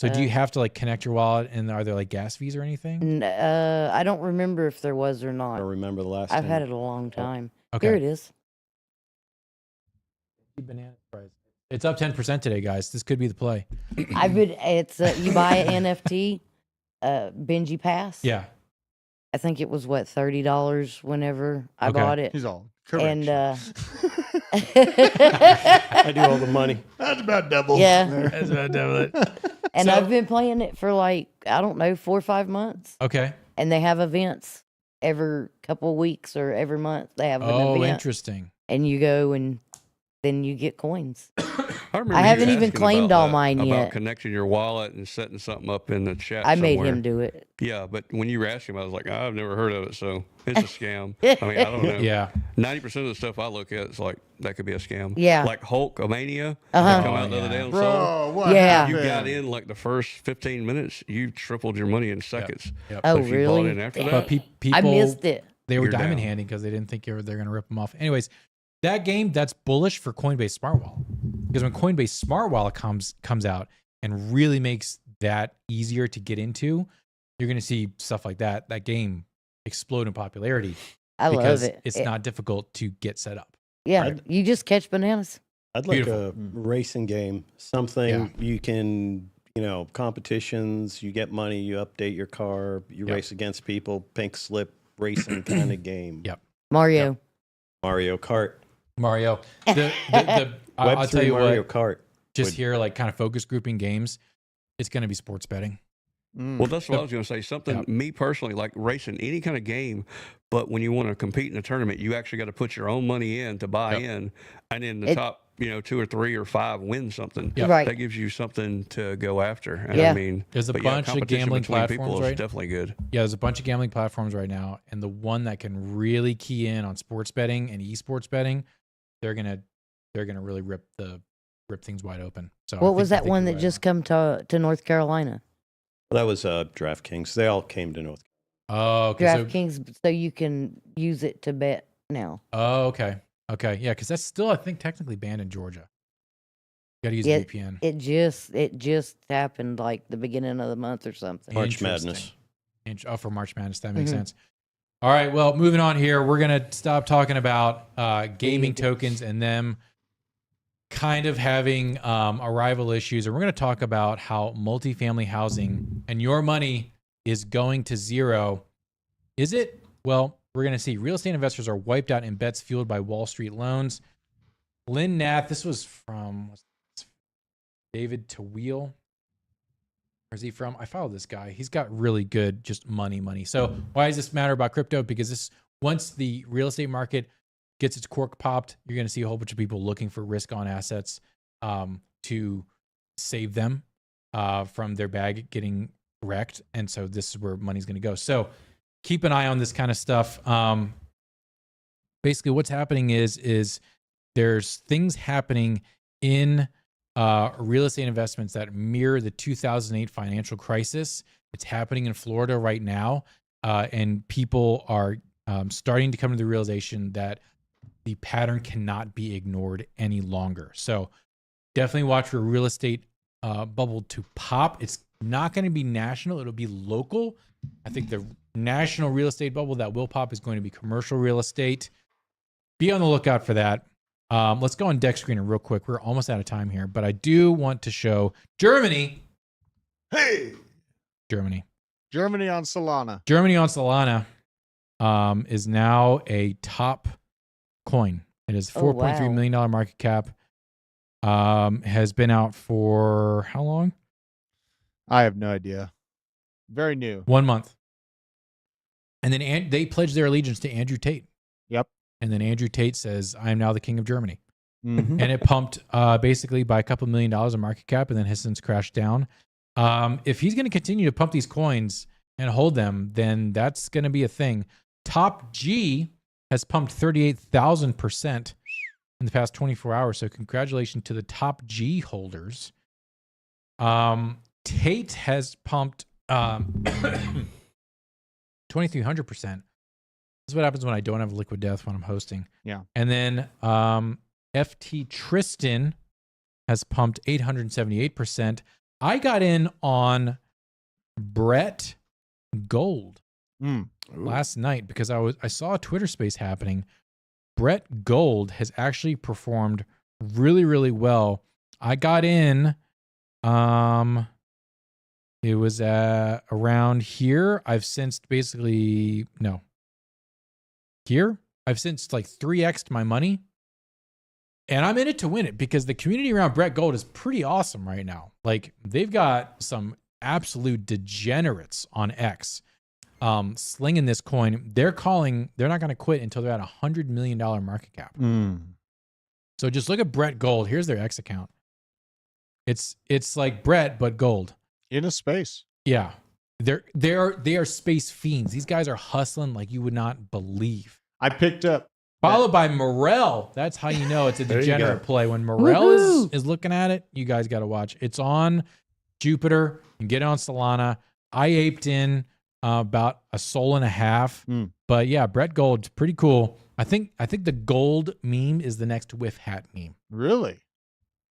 So do you Uh, have to like connect your wallet, and are there like gas fees or anything? I don't remember if there was or I not. don't remember the last I've time. had it a long time. Okay. Here it is. Banana price. It's up 10% today, guys. This could be the play. It's you buy an NFT, Benji Pass. Yeah. I think it was what $30 whenever I Okay. bought it. He's all correct. And I do all the money. That's about double. Yeah. there. That's what I did. and So- I've been playing it for like I don't know 4 or 5 months, Okay. and they have events every couple of weeks or every month. They have an Oh, event, interesting. and you go and then you get coins. I remember I you haven't even asking claimed about all that, mine about yet. connecting your wallet and setting something up in the chat. I made somewhere. him do it. Yeah, but when you were asking, I was like, I've never heard of it, so it's a scam. I mean, I don't know. Yeah. 90% of the stuff I look at is like that could be a scam. Yeah. Like Hulk, a mania, Uh-huh. that come out the other day on Soul. Bro, what Yeah. You happened? got in like the first 15 minutes, you tripled your money in seconds. Yep. Oh, But if you really? bought in after Dang. that, But people, I missed it. they were You're diamond down. handing because they didn't think they're going to rip them off. Anyways, that game, that's bullish for Coinbase Smart Wallet. Because when Coinbase Smart Wallet comes out and really makes that easier to get into, you're going to see stuff like that game explode in popularity. I because love it. it's not difficult to get set up. Yeah, I'd- you just catch bananas. I'd like Beautiful. a racing game, something Yeah. you can, competitions, you get money, you update your car, you Yep. race against people, pink slip racing kind of game. Yep. Mario. Mario Kart. Mario. I'll tell Web3 you Mario what, Kart. just would- here, like kind of focus grouping games, it's going to be sports betting. well, that's what I was going to say. Something, Yep. me personally, like racing any kind of game, but when you want to compete in a tournament, you actually got to put your own money in to buy Yep. in, and then the It- top, 2 or 3 or 5 win something. Yep. Right. That gives you something to go after. And Yeah. I mean, There's a but bunch of competition gambling between platforms, people right? is definitely good. Yeah, there's a bunch of gambling platforms right now, and the one that can really key in on sports betting and esports betting, they're gonna really rip things wide open. So What was I that think one you're that right just come to North Carolina? That was DraftKings. They all came to North on. Oh, okay. So, DraftKings, so you can use it to bet now. oh, okay. Okay. Yeah, because that's still, I think, technically banned in Georgia. You got to use Yeah, a VPN. It just happened like the beginning of the month or something. March Interesting. Madness. For March Madness, that makes Mhm. sense. All right. Well, moving on here, we're gonna stop talking about gaming Dude. tokens and them kind of having arrival issues, and we're gonna talk about how multifamily housing and your money is going to zero. Is it? Well, we're gonna see. Real estate investors are wiped out in bets fueled by Wall Street loans. Lynn Nath. This was from David Tawil. Where's he from? I follow this guy. He's got really good just money. So why does this matter about crypto? Because this once the real estate market gets its cork popped, you're going to see a whole bunch of people looking for risk on assets to save them from their bag getting wrecked. And so this is where money's going to go. So keep an eye on this kind of stuff. Basically what's happening is there's things happening in real estate investments that mirror the 2008 financial crisis. It's happening in Florida right now, and people are starting to come to the realization that the pattern cannot be ignored any longer. So definitely watch for a real estate bubble to pop. It's not going to be national. It'll be local. I think the national real estate bubble that will pop is going to be commercial real estate. Be on the lookout for that. Let's go on deck screener real quick. We're almost out of time here, but I do want to show Germany. Hey, Germany on Solana. Germany on Solana is now a top coin. It is Oh, $4.3 wow. million market cap. Has been out for how long? I have no idea. Very new. 1 month. And then they pledged their allegiance to Andrew Tate. Yep. And then Andrew Tate says, I am now the king of Germany. Mhm. And it pumped basically by a couple $1 million in market cap and then has since crashed down. If he's going to continue to pump these coins and hold them, then that's going to be a thing. Top G has pumped 38,000% in the past 24 hours. So congratulations to the top G holders. Tate has pumped 2,300%. This is what happens when I don't have liquid death when I'm hosting. Yeah. And then FT Tristan has pumped 878%. I got in on Brett Gold last night because I saw a Twitter space happening. Brett Gold has actually performed really, really well. I got in. It was around here. I've since basically here. I've since like 3x'd my money. And I'm in it to win it because the community around Brett Gold is pretty awesome right now. Like they've got some absolute degenerates on X slinging this coin. They're not going to quit until they're at $100 million market cap. So just look at Brett Gold. Here's their X account. It's like Brett, but gold. In a space. Yeah. They are space fiends. These guys are hustling like you would not believe. I picked up. Followed by Morel. That's how you know it's a There you degenerate go. play. When Morel is looking at it, you guys got to watch. It's on Jupiter. You can get it on Solana. I aped in about a soul and a half. But yeah, Brett Gold's pretty cool. I think the gold meme is the next whiff hat meme. Really?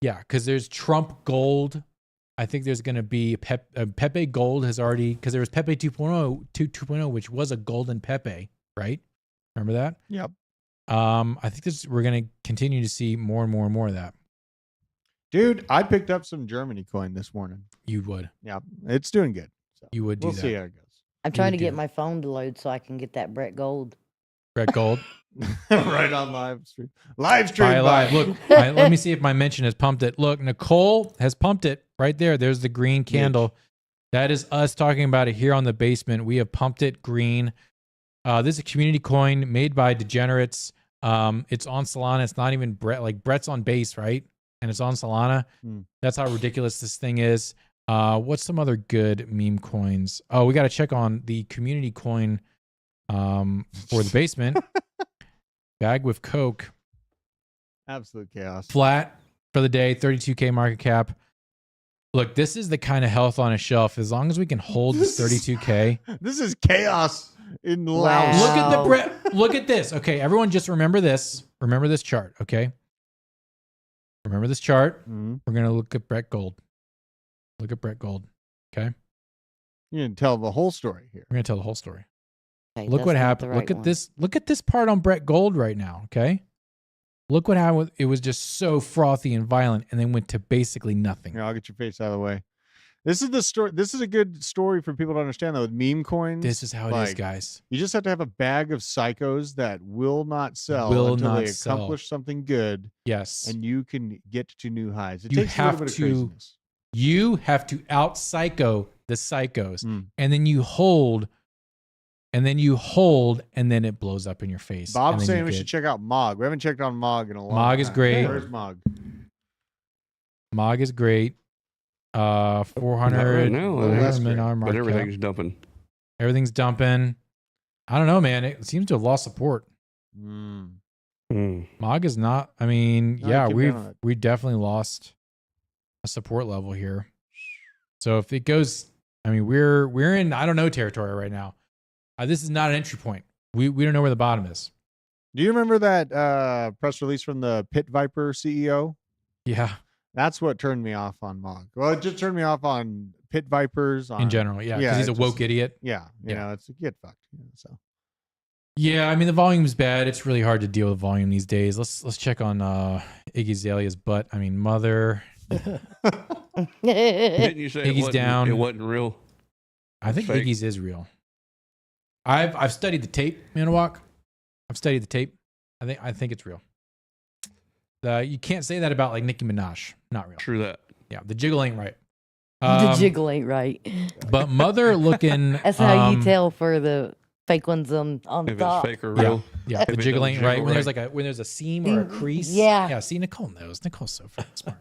Yeah, because there's Trump Gold. I think there's going to be Pepe Gold has already, because there was Pepe 2.0, which was a golden Pepe, right? Remember that? Yep. I think we're going to continue to see more and more and more of that. Dude, I picked up some Germany coin this morning. You would. Yeah, it's doing good. So You would do we'll that. see how it goes. I'm trying to do get that. my phone to load so I can get that Brett Gold. Brett Gold. Right on live stream. Live stream. Buy live. Look, let me see if my mention has pumped it. Look, Nicole has pumped it right there. There's the green candle. That is us talking about it here on the basement. We have pumped it green. This is a community coin made by degenerates. It's on Solana. It's not even Brett. Like Brett's on base, right? And it's on Solana. That's how ridiculous this thing is. What's some other good meme coins? Oh, we got to check on the community coin for the basement. Bag with Coke. Absolute chaos. Flat for the day, 32K market cap. Look, this is the kind of health on a shelf. As long as we can hold this 32K. This is chaos in Wow. Laos. Look at the Brett. Look at this. Okay, everyone just remember this. Remember this chart, okay? Remember this chart. We're going to look at Brett Gold. Look at Brett Gold, okay? You didn't tell the whole story here. We're going to tell the whole story. Okay, Look that's what not happened. the Look right at one. this. Look at this part on Brett Gold right now, okay? Look what happened. It was just so frothy and violent and then went to basically nothing. Here, I'll get your face out of the way. This is the story. This is a good story for people to understand, though. With meme coins, This is how it is, like, guys. you just have to have a bag of psychos that will not sell Will until not they sell. accomplish something good, Yes. and you can get to new highs. It You takes a have little bit of to- craziness. You have to out psycho the psychos, Mm. and then you hold, and then it blows up in your face. Bob's and then saying you we get- should check out Mog. We haven't checked on Mog in a long time. Mog is great. Where's Mog? Mog is great. 400 Not right now, Well, that's million great. dollar But market cap. everything's dumping. Everything's dumping. I don't know, man. It seems to have lost support. Mog is not. I mean, No, yeah, keep we doing definitely lost a support level here. So if it goes, I mean, we're in I don't know territory right now. This is not an entry point. We don't know where the bottom is. Do you remember that press release from the Pit Viper CEO? Yeah, That's what turned me off on Mog. Well, it just turned me off on Pit Vipers. in general, yeah, because yeah, he's a it's woke just- idiot. Yeah, you Yeah. know, it's get fucked. So Yeah, I mean the volume's bad. It's really hard to deal with volume these days. Let's check on Iggy Azalea's butt. I mean, mother. Didn't you say Iggy's down. It wasn't real. I think Fake. Iggy's is real. I've studied the tape, Manawak. I've studied the tape. I think it's real. You can't say that about like Nicki Minaj. Not real. True that. Yeah, the jiggle ain't right. The jiggle ain't right. But mother looking. That's how you tell for the fake ones on the If top. it's fake or Yeah, real. yeah. The If it jiggle don't ain't right jiggle when there's right. like when there's a seam or a crease. Yeah. Yeah. See, Nicole knows. Nicole's so fucking smart.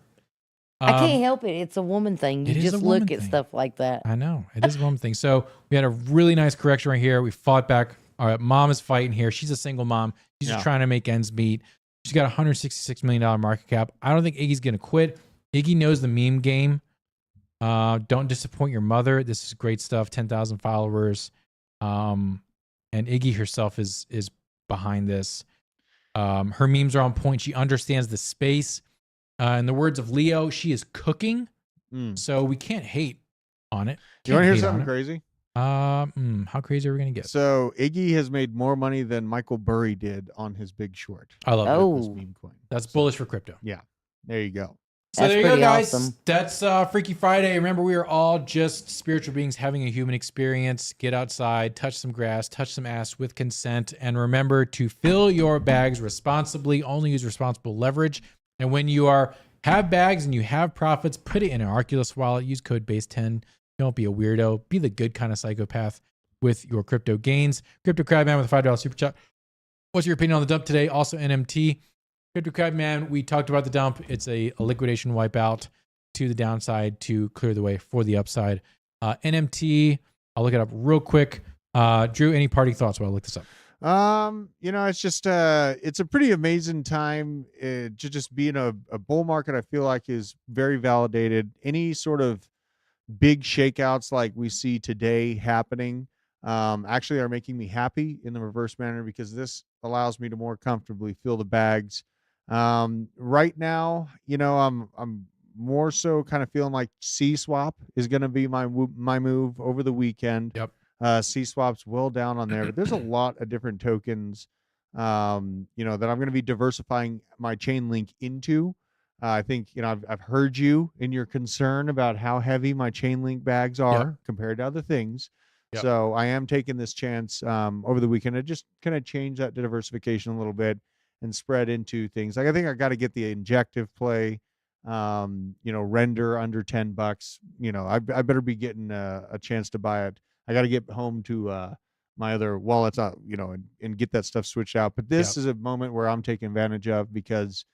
I can't help it. It's a woman thing. You it is just a look woman at thing. stuff like that. I know. It is a woman thing. So we had a really nice correction right here. We fought back. All right, mom is fighting here. She's a single mom. She's just trying to make ends meet. She's got a $166 million market cap. I don't think Iggy's going to quit. Iggy knows the meme game. Don't disappoint your mother. This is great stuff. 10,000 followers. And Iggy herself is behind this. Her memes are on point. She understands the space. In the words of Leo, she is cooking. So we can't hate on it. You want to hear something crazy? How crazy are we going to get? So Iggy has made more money than Michael Burry did on his Big Short. I love Oh. This meme coin. That's bullish for crypto. Yeah. There you go. So That's there you go, pretty guys. awesome. That's Freaky Friday. Remember, we are all just spiritual beings having a human experience. Get outside, touch some grass, touch some ass with consent, and remember to fill your bags responsibly. Only use responsible leverage. And when you have bags and you have profits, put it in an Arculus wallet. Use code BASE10. Don't be a weirdo. Be the good kind of psychopath with your crypto gains. Crypto Crabman with a $5 super chat. What's your opinion on the dump today? Also NMT. Crypto Crabman, we talked about the dump. It's a liquidation wipeout to the downside to clear the way for the upside. NMT, I'll look it up real quick. Drew, any parting thoughts while I look this up? It's just it's a pretty amazing time to just be in a bull market. I feel like is very validated. Any sort of big shakeouts like we see today happening actually are making me happy in the reverse manner, because this allows me to more comfortably fill the bags. Right now, I'm more so kind of feeling like C swap is going to be my move over the weekend. Yep. C swap's well down on there, but there's a lot of different tokens, that I'm going to be diversifying my chain link into. I think, I've heard you in your concern about how heavy my chain link bags are compared to other things. Yep. So I am taking this chance over the weekend to just kind of change that diversification a little bit and spread into things. Like I think I got to get the injective play, render under $10. I better be getting a chance to buy it. I got to get home to my other wallets, and get that stuff switched out. But this is a moment where I'm taking advantage of, because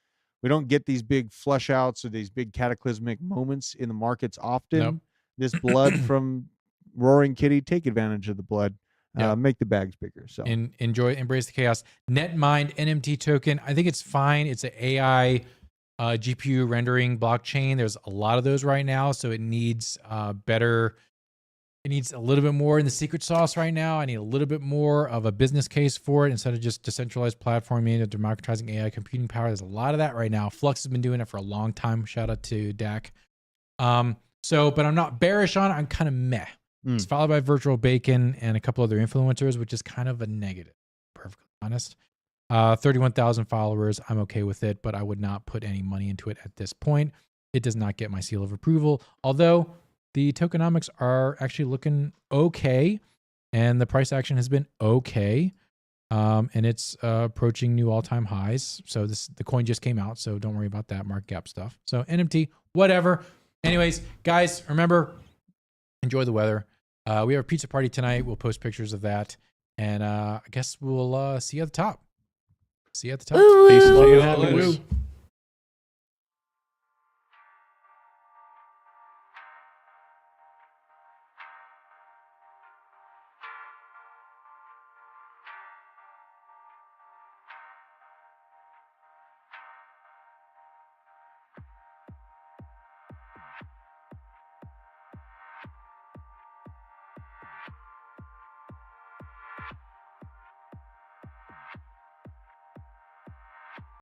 we don't get these big flush outs or these big cataclysmic moments in the markets often. Nope. This blood from Roaring Kitty, take advantage of the blood. Make the bags bigger. So embrace the chaos. Netmind NMT token. I think it's fine. It's an AI GPU rendering blockchain. There's a lot of those right now, so it needs better. It needs a little bit more in the secret sauce right now. I need a little bit more of a business case for it instead of just decentralized platforming and democratizing AI computing power. There's a lot of that right now. Flux has been doing it for a long time. Shout out to Dak. But I'm not bearish on it. I'm kind of meh. It's followed by Virtual Bacon and a couple other influencers, which is kind of a negative, perfectly honest. 31,000 followers. I'm okay with it, but I would not put any money into it at this point. It does not get my seal of approval, although the tokenomics are actually looking okay, and the price action has been okay, and it's approaching new all-time highs. So the coin just came out, so don't worry about that market cap stuff. So NMT, whatever. Anyways, guys, remember, enjoy the weather. We have a pizza party tonight. We'll post pictures of that, and I guess we'll see you at the top. See you at the top. Ooh. Peace and Love you love. all. Woo.